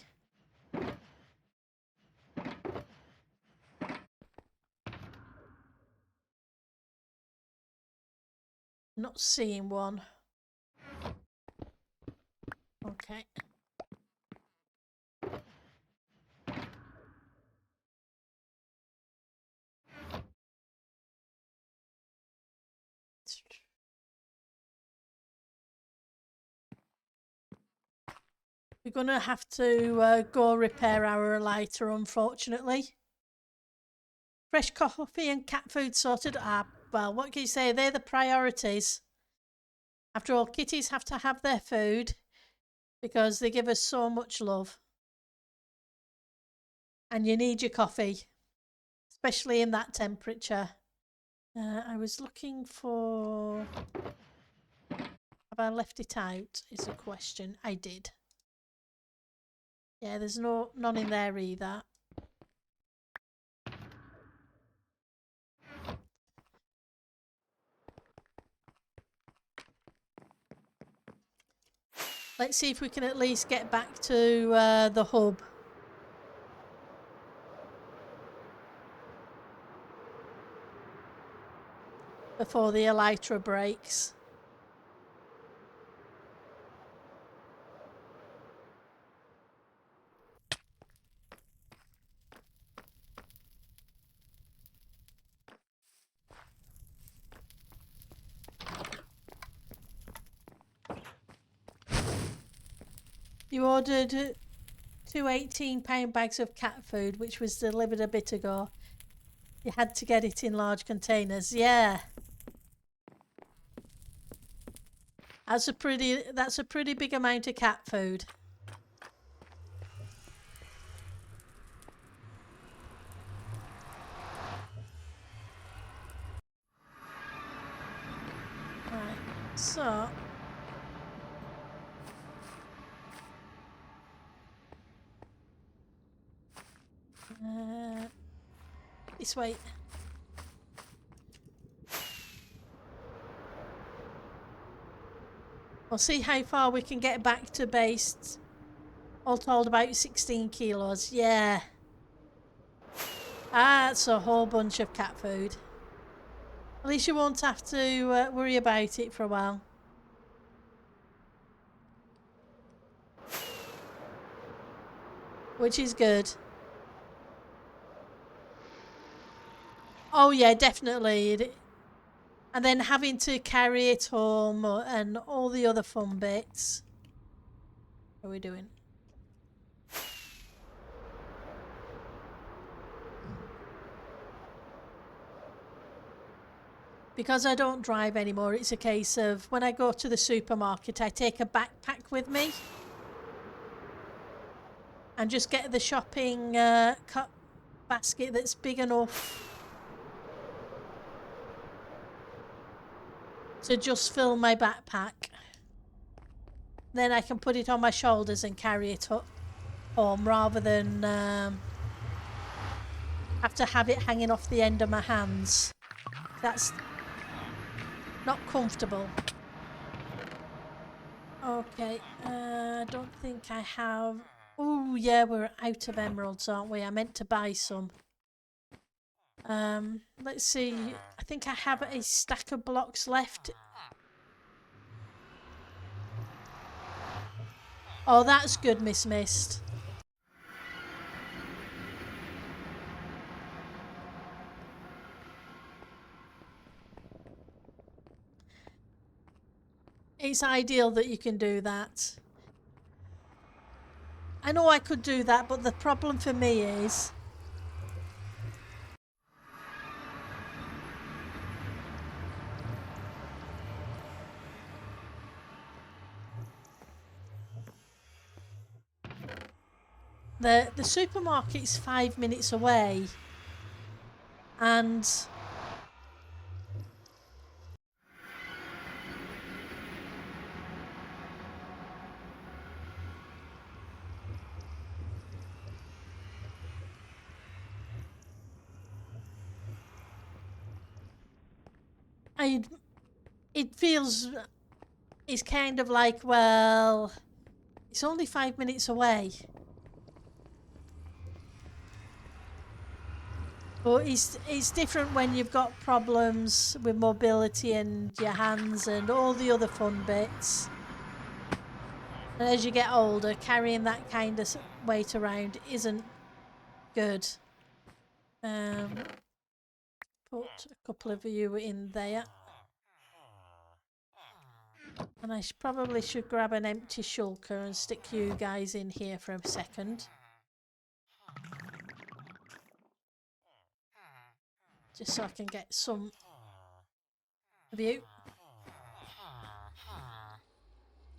Not seeing one. Okay. We're going to have to go repair our elytra, unfortunately. Fresh coffee and cat food sorted. Ah, well, what can you say? They're the priorities. After all, kitties have to have their food because they give us so much love. And you need your coffee, especially in that temperature. I was looking for... Have I left it out? Is a question. I did. Yeah, there's none in there either. Let's see if we can at least get back to the hub. Before the elytra breaks. You ordered 2 18-pound bags of cat food, which was delivered a bit ago. You had to get it in large containers. Yeah. That's a pretty big amount of cat food. Right. So this way. We'll see how far we can get back to base. All told, about 16 kilos. Yeah. That's a whole bunch of cat food. At least you won't have to worry about it for a while. Which is good. Oh yeah, definitely. And then having to carry it home and all the other fun bits. What are we doing? Because I don't drive anymore, it's a case of when I go to the supermarket, I take a backpack with me and just get the shopping basket that's big enough to just fill my backpack. Then I can put it on my shoulders and carry it up home rather than have to have it hanging off the end of my hands. That's not comfortable. Okay, I don't think I have... Oh yeah, we're out of emeralds, aren't we? I meant to buy some. Let's see. I think I have a stack of blocks left. Oh, that's good, Miss Mist. It's ideal that you can do that. I know I could do that, but the problem for me is... The supermarket's 5 minutes away. And... it feels... It's kind of like, well... It's only 5 minutes away. But it's different when you've got problems with mobility and your hands and all the other fun bits. And as you get older, carrying that kind of weight around isn't good. Put a couple of you in there. And I probably should grab an empty shulker and stick you guys in here for a second. Just so I can get some of you.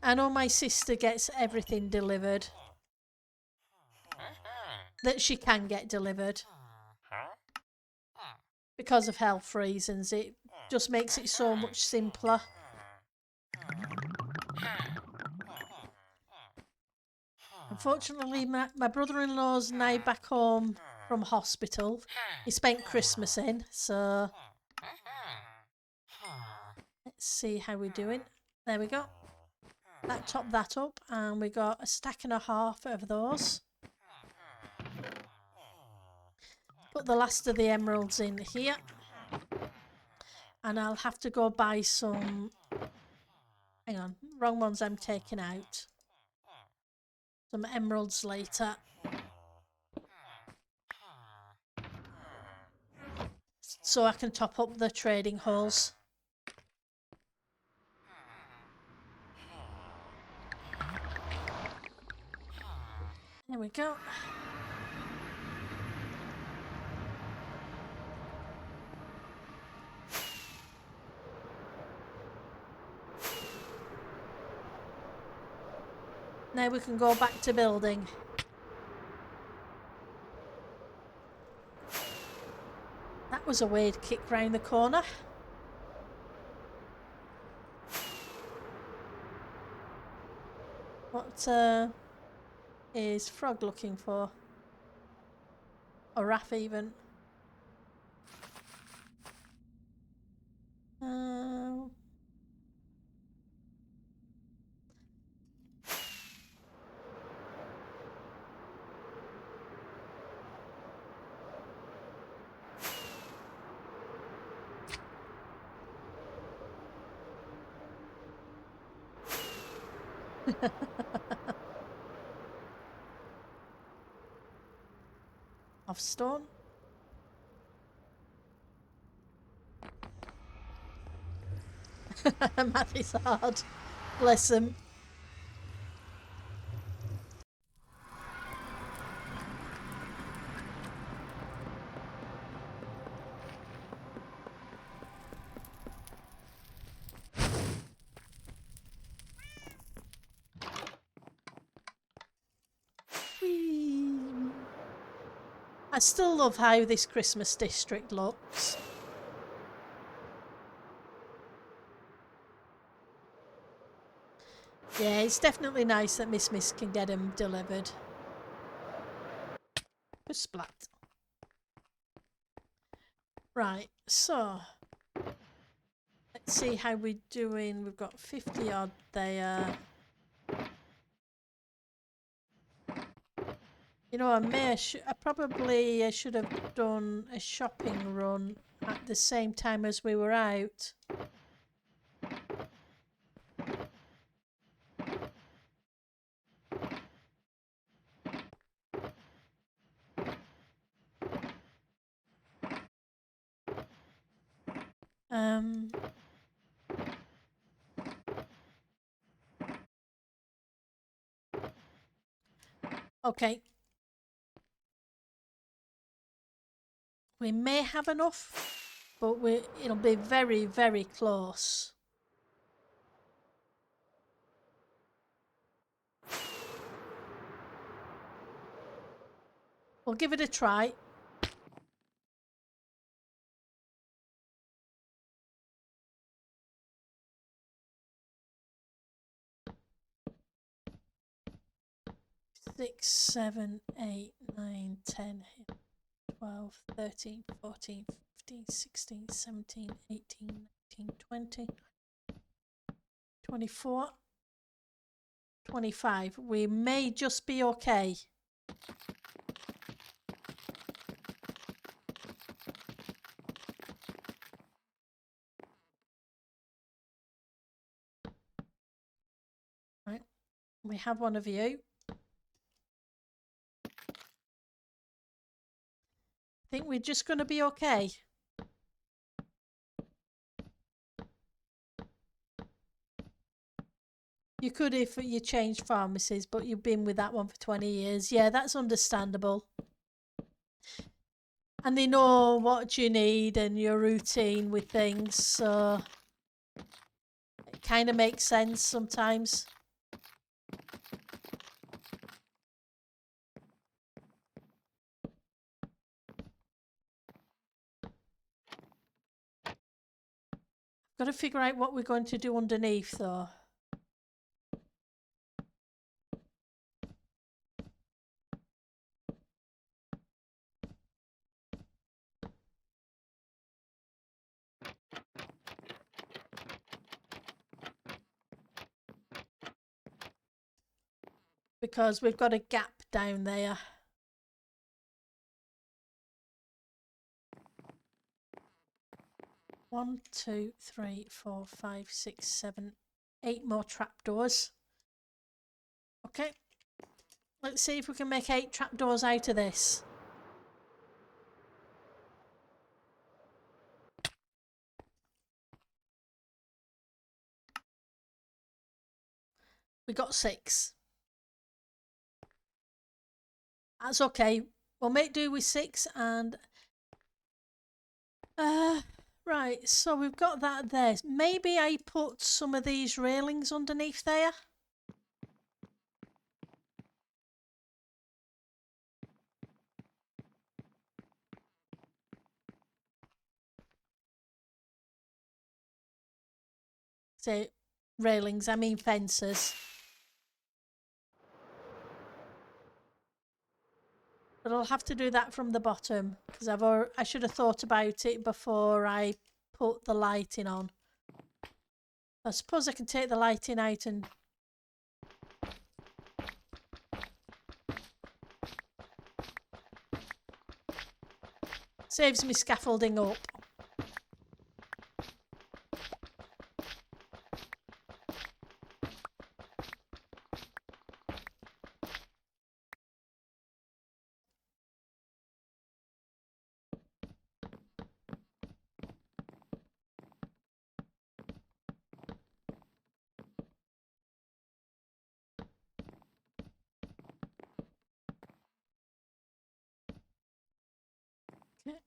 I know my sister gets everything delivered that she can get delivered. Because of health reasons, it just makes it so much simpler. Unfortunately, my brother-in-law's now back home from hospital. He spent Christmas in, so... Let's see how we're doing. There we go. That topped that up, and we got a stack and a half of those. Put the last of the emeralds in here. And I'll have to go buy some... Hang on, wrong ones I'm taking out. Some emeralds later. So I can top up the trading halls. There we go. Now we can go back to building. That was a weird kick round the corner. What is Frog looking for? Or Raph even? Of stone. Math is hard. Bless him. I still love how this Christmas district looks. Yeah, it's definitely nice that Miss can get them delivered. Splat. Right, so let's see how we're doing. We've got 50 odd there. You know, I probably should have done a shopping run at the same time as we were out. Okay. We may have enough, but it'll be very, very close. We'll give it a try. Six, 7, 8, 9, 10, 12, 13, 14, 15, 16, 17, 18, 19, 20, 24, 25. We may just be okay. Right, we have one of you. I think we're just going to be okay. You could if you changed pharmacies, but you've been with that one for 20 years. Yeah, that's understandable. And they know what you need and your routine with things, so it kind of makes sense sometimes. Got to figure out what we're going to do underneath though. Because we've got a gap down there. One, two, three, 4, 5, 6, 7, 8 more trapdoors. Okay. Let's see if we can make 8 trapdoors out of this. We got 6. That's okay. We'll make do with 6 and... right, so we've got that there. Maybe I put some of these railings underneath there. Say railings, I mean fences. But I'll have to do that from the bottom because I should have thought about it before I put the lighting on. I suppose I can take the lighting out and saves me scaffolding up. Okay.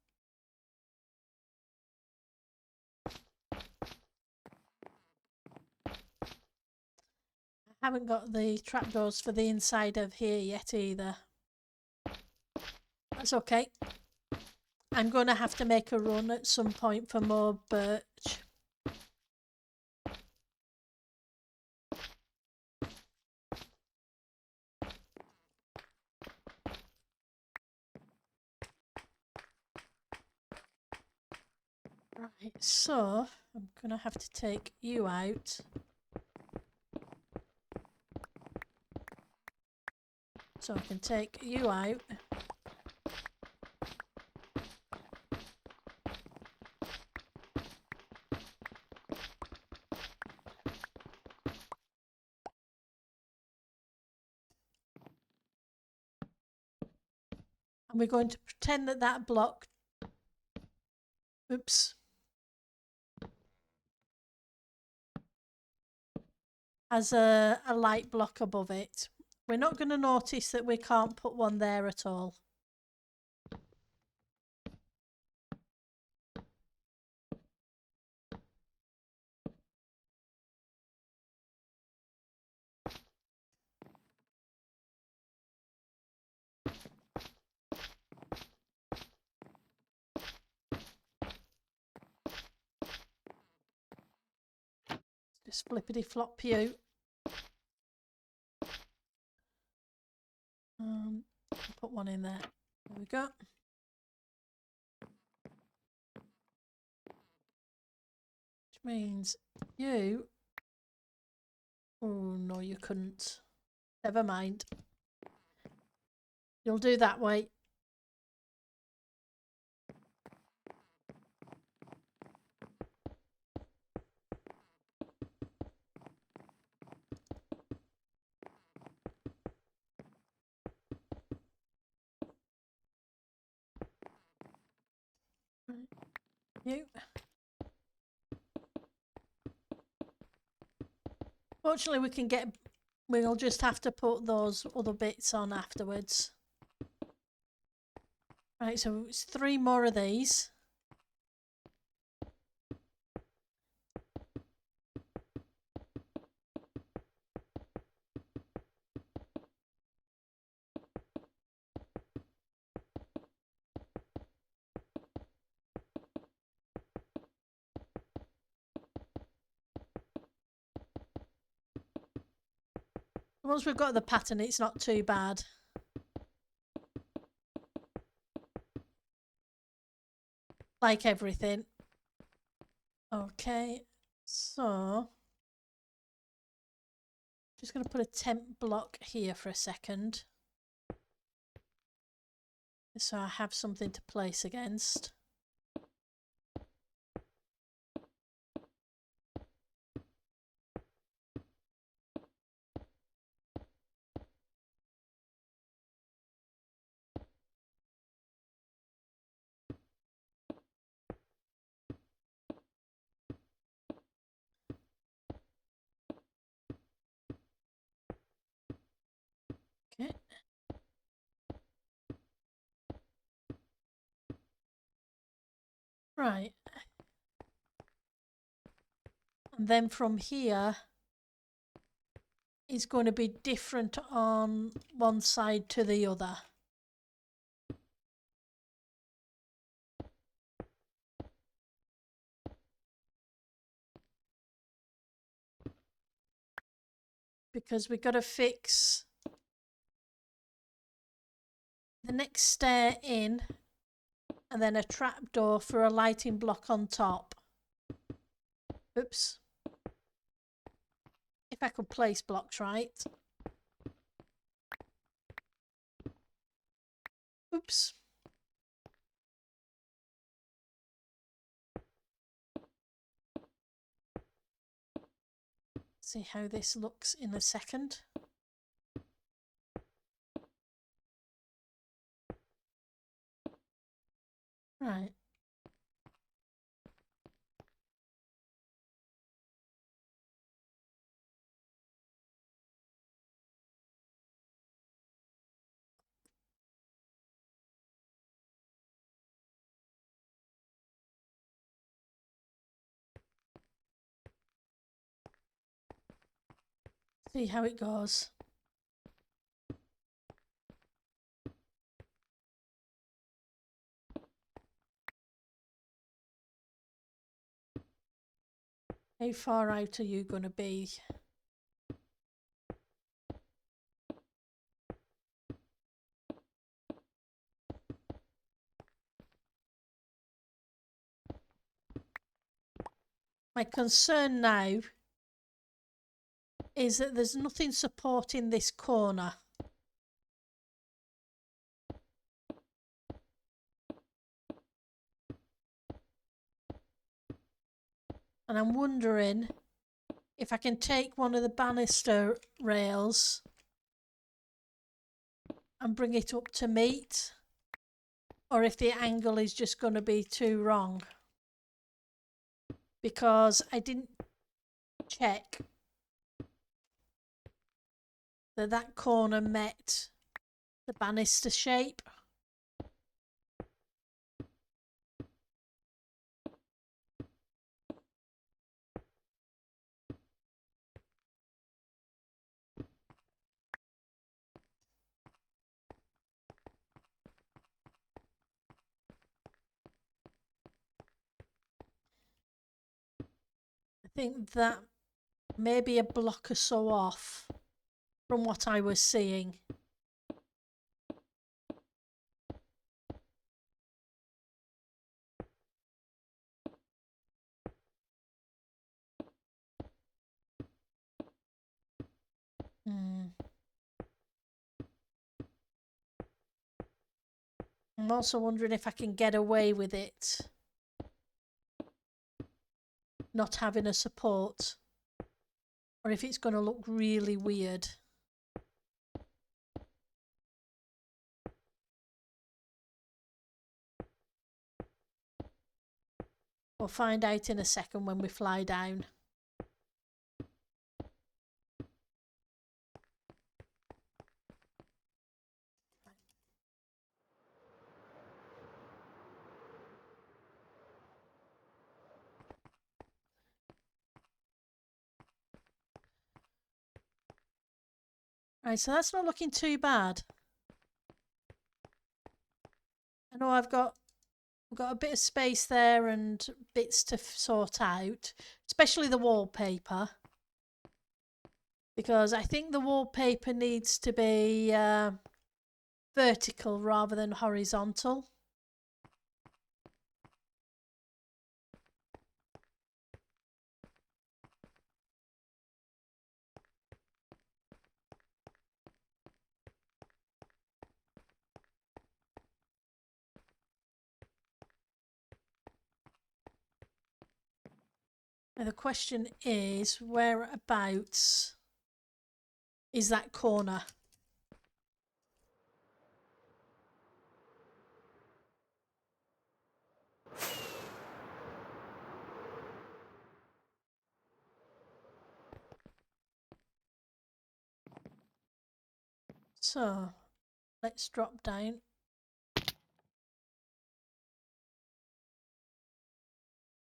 I haven't got the trapdoors for the inside of here yet either. That's okay. I'm going to have to make a run at some point for more birch. Right, so I'm going to have to take you out. So I can take you out. And we're going to pretend that that block, oops, has a light block above it. We're not going to notice that we can't put one there at all. Just flippity flop you. Put one in there. There we go. Which means you. Oh no, you couldn't. Never mind. You'll do that way. You. Fortunately, we can get. We'll just have to put those other bits on afterwards. Right, so it's 3 more of these. Once we've got the pattern, it's not too bad. Like everything. Okay, so just going to put a temp block here for a second. So I have something to place against. Okay. Right. And then from here, it's going to be different on one side to the other. Because we've got to fix the next stair in and then a trapdoor for a lighting block on top. Oops. If I could place blocks right. Oops. See how this looks in a second. Right. See how it goes. How far out are you going to be? My concern now is that there's nothing supporting this corner. And I'm wondering if I can take one of the banister rails and bring it up to meet, or if the angle is just going to be too wrong. Because I didn't check that that corner met the banister shape. I think that may be a block or so off from what I was seeing. I'm also wondering if I can get away with it not having a support, or if it's going to look really weird. We'll find out in a second when we fly down. Right, so that's not looking too bad. I know I've got a bit of space there and bits to sort out, especially the wallpaper, because I think the wallpaper needs to be vertical rather than horizontal. Now the question is, whereabouts is that corner? So let's drop down.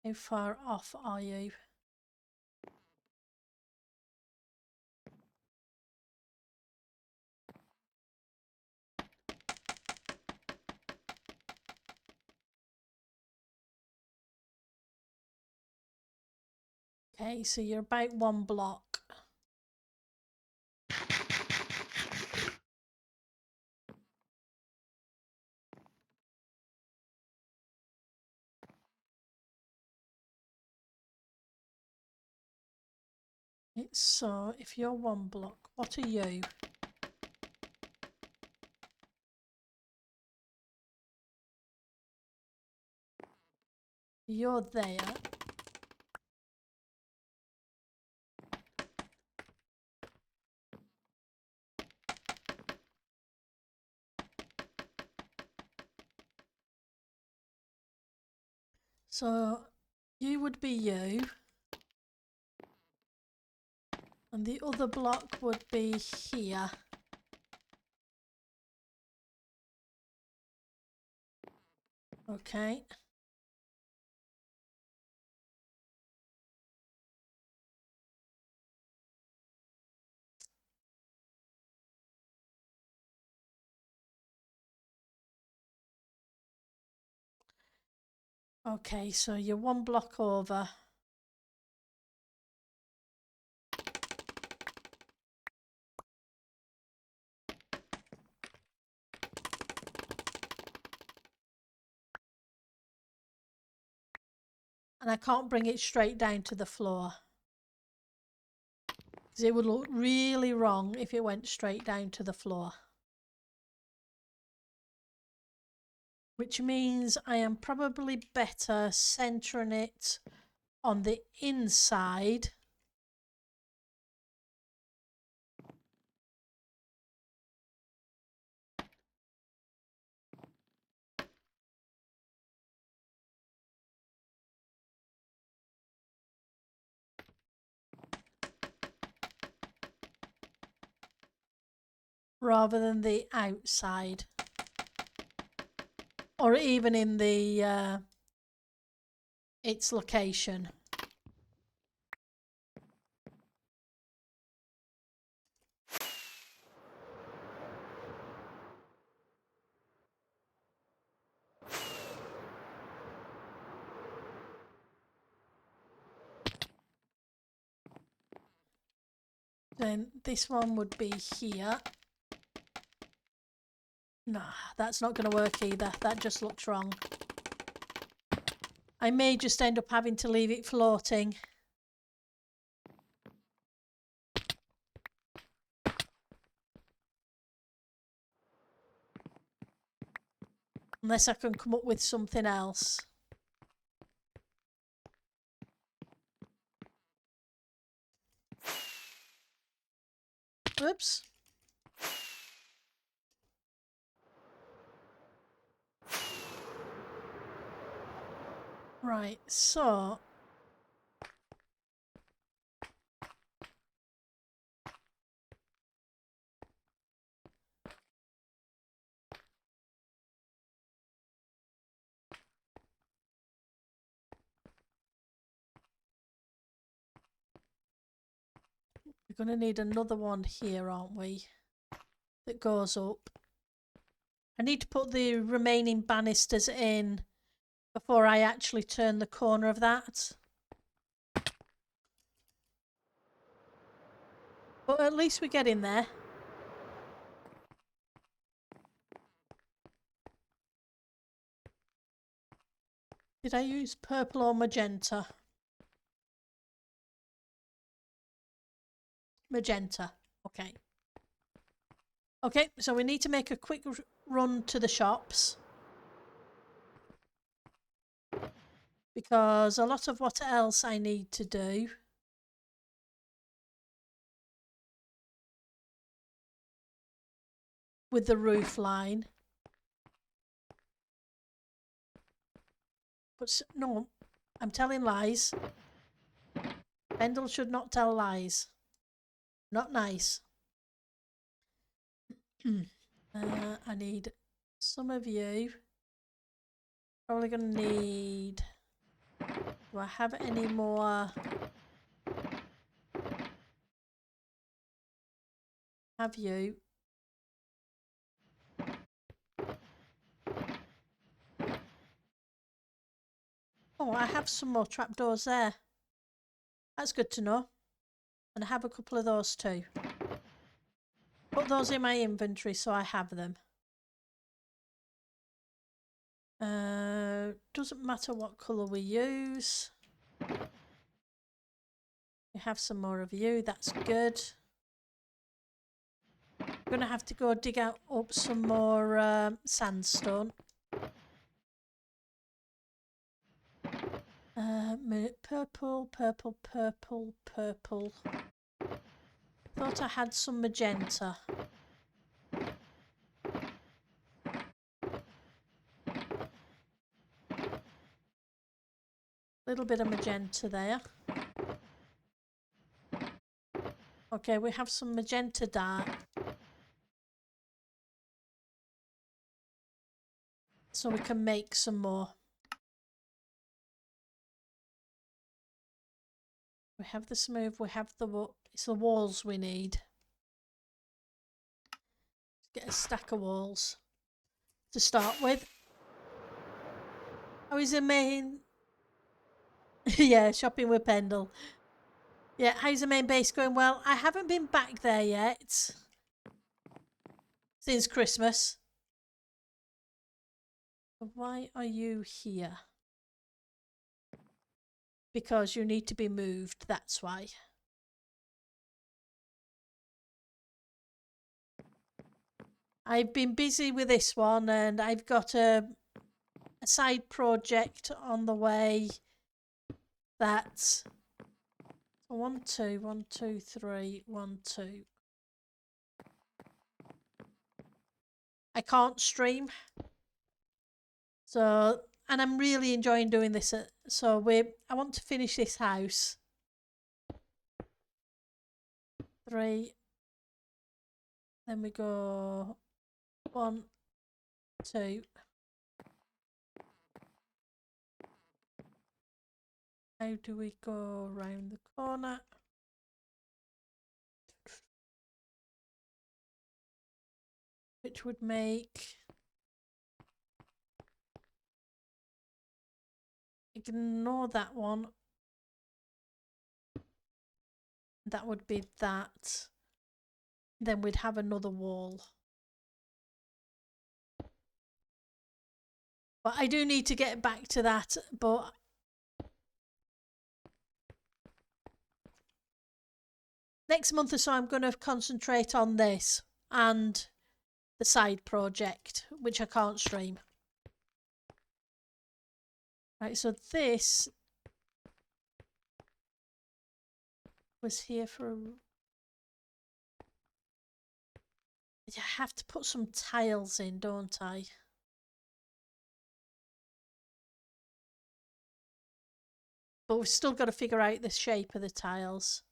How far off are you? Okay, so you're about one block. So if you're one block, what are you? You're there. So you would be you. And the other block would be here. Okay. Okay, so you're one block over. And I can't bring it straight down to the floor. Because it would look really wrong if it went straight down to the floor. Which means I am probably better centering it on the inside. Rather than the outside. Or even in the its location. Then this one would be here. Nah, that's not going to work either. That just looks wrong. I may just end up having to leave it floating. Unless I can come up with something else. Oops. Right, so we're going to need another one here, aren't we? That goes up. I need to put the remaining banisters in before I actually turn the corner of that. But at least we get in there. Did I use purple or magenta? Magenta. Okay. Okay, so we need to make a quick run to the shops. Because a lot of what else I need to do with the roof line. But no, I'm telling lies. Pendle should not tell lies. Not nice. I need some of you. Probably going to need... Do I have any more? Have you? Oh, I have some more trapdoors there. That's good to know. And I have a couple of those too. Put those in my inventory so I have them. Doesn't matter what colour we use. We have some more of you, that's good. I'm going to have to go dig out up some more sandstone. Purple, purple, purple, purple. Thought I had some magenta. Little bit of magenta there. Okay, we have some magenta dark. So we can make some more. We have the smooth, we have the... It's the walls we need. Let's get a stack of walls to start with. How is the main... yeah, shopping with Pendle. Yeah, how's the main base going? Well, I haven't been back there yet. Since Christmas. Why are you here? because you need to be moved, that's why. I've been busy with this one, and I've got a side project on the way that's 1 2 1 2 3 1 2. I can't stream, so, and I'm really enjoying doing this. So I want to finish this house. 3. Then we go 1 2. How do we go around the corner? Which would make, ignore that one. That would be that. Then we'd have another wall. But I do need to get back to that, but next month or so I'm going to concentrate on this and the side project, which I can't stream. Right, so this was here for... I have to put some tiles in, don't I? But we've still got to figure out the shape of the tiles.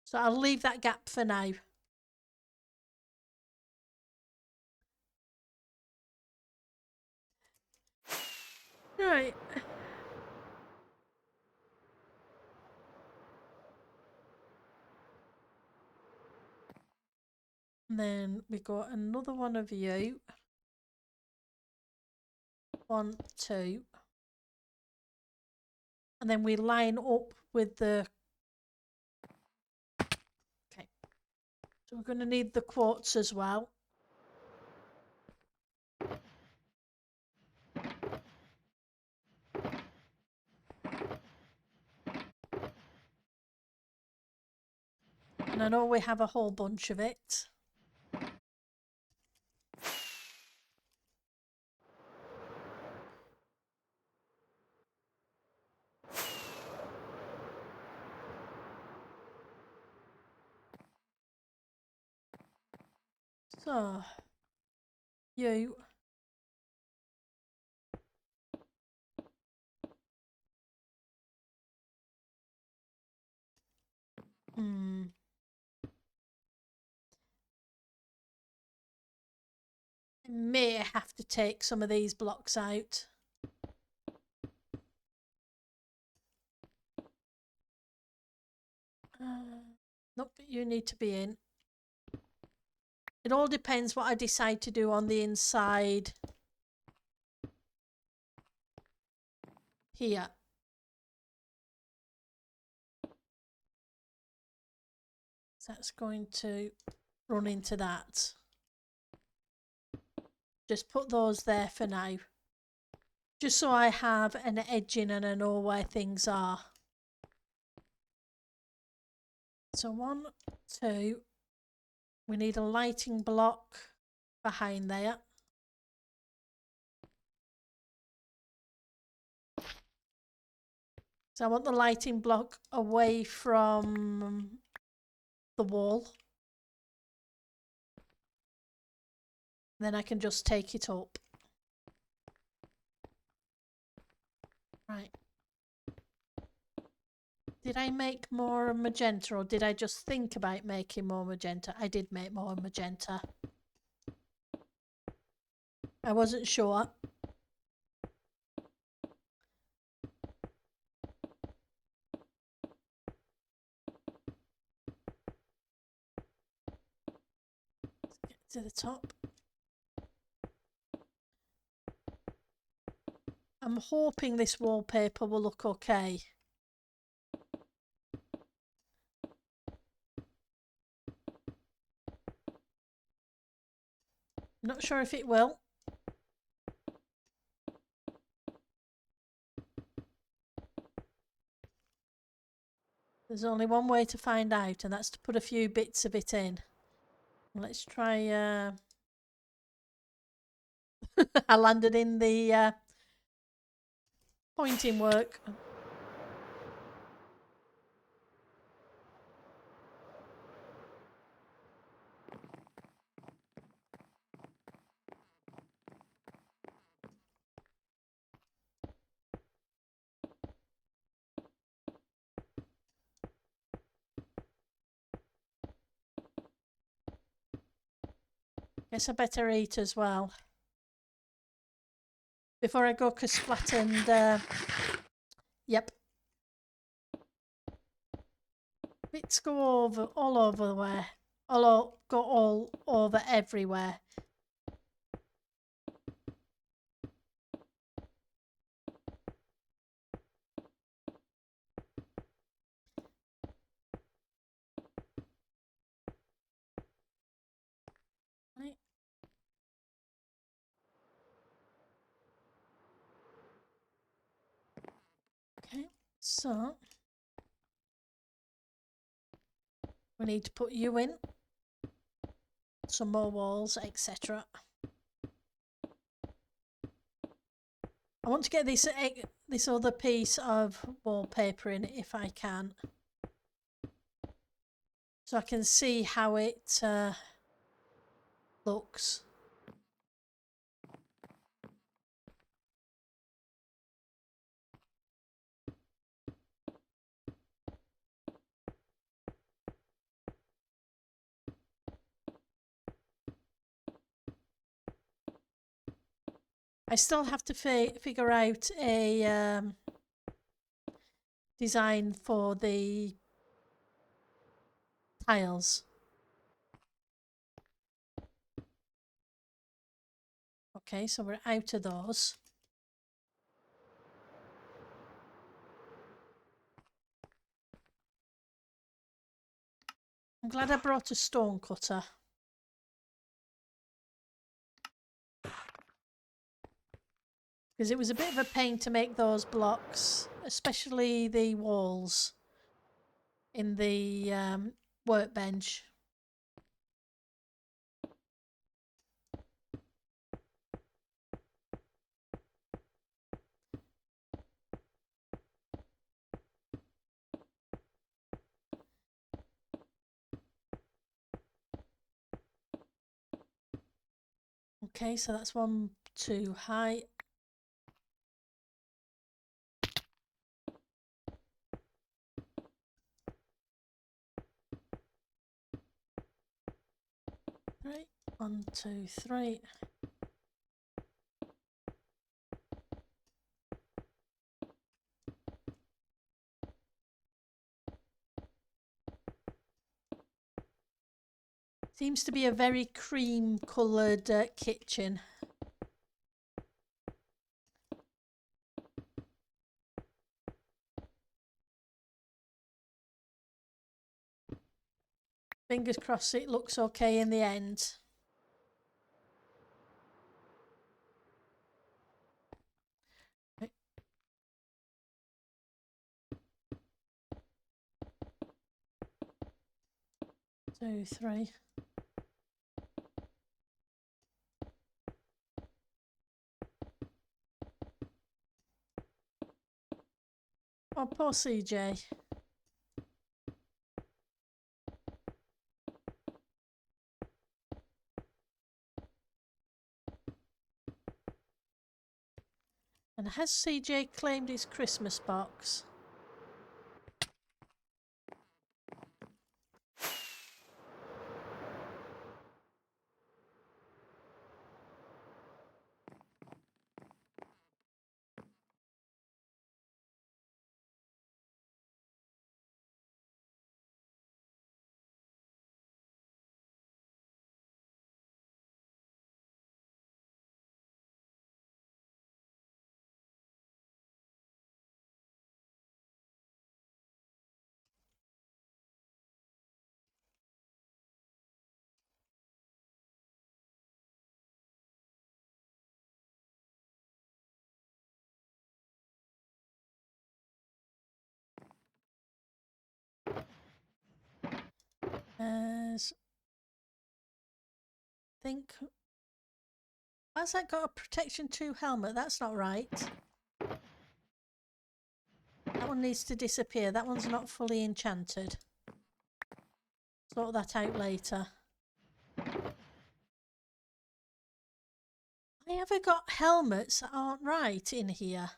So I'll leave that gap for now. Right. And then we got another one of you. 1 2. And then we line up with the... Okay. So we're going to need the quartz as well. And I know we have a whole bunch of it. So, you... I may have to take some of these blocks out. Nope, you need to be in. It all depends what I decide to do on the inside here. So that's going to run into that. Just put those there for now. Just so I have an edging and I know where things are. So 1 2. We need a lighting block behind there. So I want the lighting block away from the wall. Then I can just take it up. Right. Did I make more magenta or did I just think about making more magenta? I did make more magenta. I wasn't sure. Let's get to the top. I'm hoping this wallpaper will look okay. I'm not sure if it will. There's only one way to find out, and that's to put a few bits of it in. Let's try. I landed in the pointing work. Guess I better eat as well. Before I go kersplat and yep. Bits go over all over where. Go all over everywhere. Right. Okay, so we need to put you in, some more walls, etc. I want to get this other piece of wallpaper in if I can, so I can see how it looks. I still have to figure out a design for the tiles. Okay, so we're out of those. I'm glad I brought a stone cutter. Because it was a bit of a pain to make those blocks, especially the walls in the workbench. Okay, so that's 1 2 high. Right, 1 2 3. Seems to be a very cream coloured kitchen. Fingers crossed it looks okay in the end. Right. 2 3. Oh, poor CJ. And has CJ claimed his Christmas box? Think. Why's that got a protection 2 helmet? That's not right. That one needs to disappear. That one's not fully enchanted. Sort that out later. I ever got helmets that aren't right in here?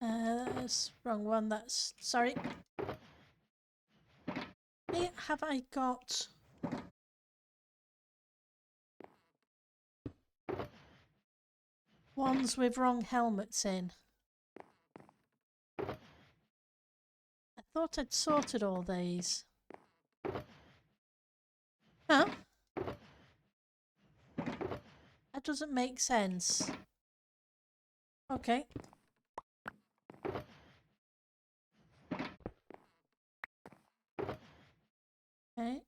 That's wrong one. That's sorry. Have I got? Ones with wrong helmets in. I thought I'd sorted all these. Huh? That doesn't make sense. Okay. Okay.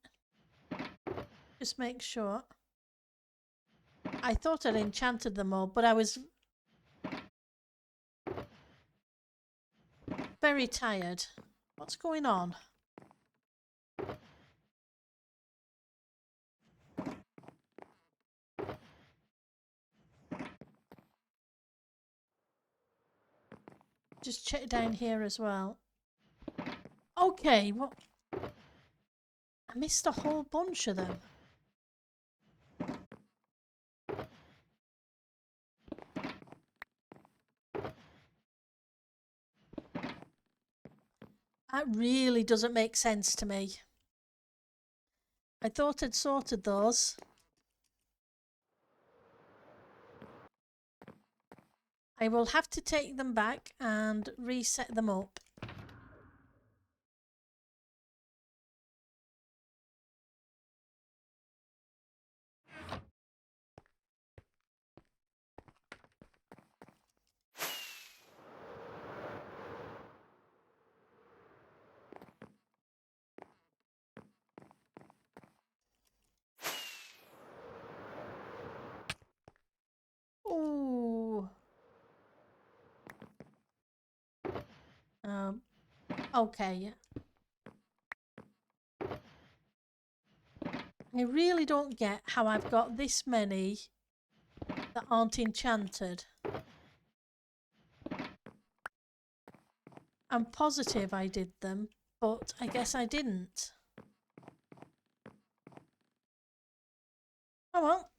Just make sure. I thought I'd enchanted them all, but I was very tired. What's going on? Just check down here as well. Okay, what? I missed a whole bunch of them. That really doesn't make sense to me. I thought I'd sorted those. I will have to take them back and reset them up. Ooh. Okay. I really don't get how I've got this many that aren't enchanted. I'm positive I did them, but I guess I didn't. Oh well.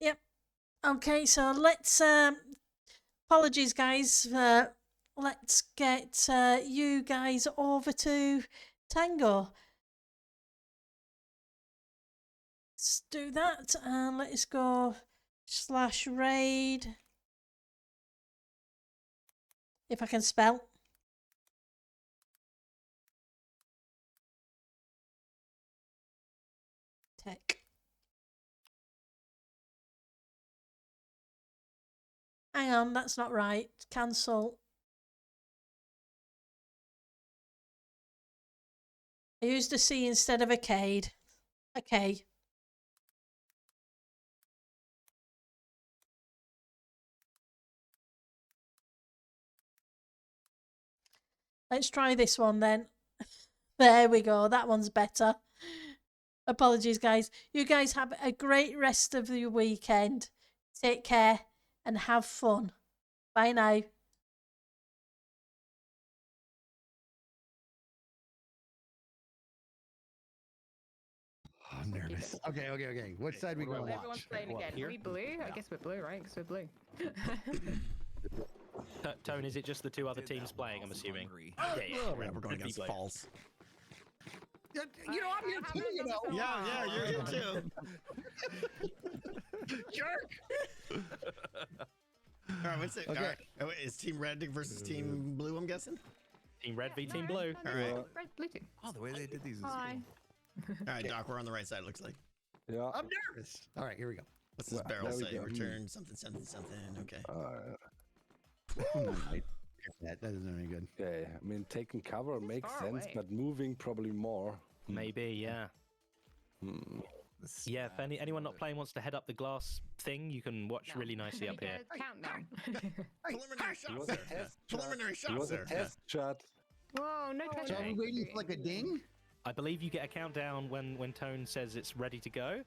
Yep. Okay, so let's apologies guys. Let's get you guys over to Tango. Let's do that and let's go /raid. If I can spell. Tech. Hang on, that's not right. Cancel. I used a C instead of a K. Okay. Let's try this one then. There we go. That one's better. Apologies, guys. You guys have a great rest of your weekend. Take care and have fun. Bye now. I'm nervous. Okay. Which side we going to Everyone's watch? playing again. Are we blue? I guess we're blue, right? Because we're blue. Tone, is it just the two other teams playing, I'm assuming? Yeah, we're going against blue. false. You know, I'm here too, you know. Yeah, you're here too. Jerk. All right, what's it? Okay. All right. Is Team Red versus Team Blue, I'm guessing? Team Red v Team Blue. All right. Red, blue too. Oh, the way they did these is Hi. cool. All right, Doc, we're on the right side, looks like. Yeah. I'm nervous. All right, here we go. What's this barrel there we say? go. Return something, something, something. Okay. That doesn't any good. Okay. I mean, taking cover makes far sense, away. but moving probably more. Maybe, yeah. Yeah, if anyone not playing wants to head up the glass thing, you can watch really nicely up here. Countdown. Preliminary It shots was a there. test. Preliminary It shots was a there. test shot. Whoa, no So are we touching. waiting for like a ding? I believe you get a countdown when Tone says it's ready to go.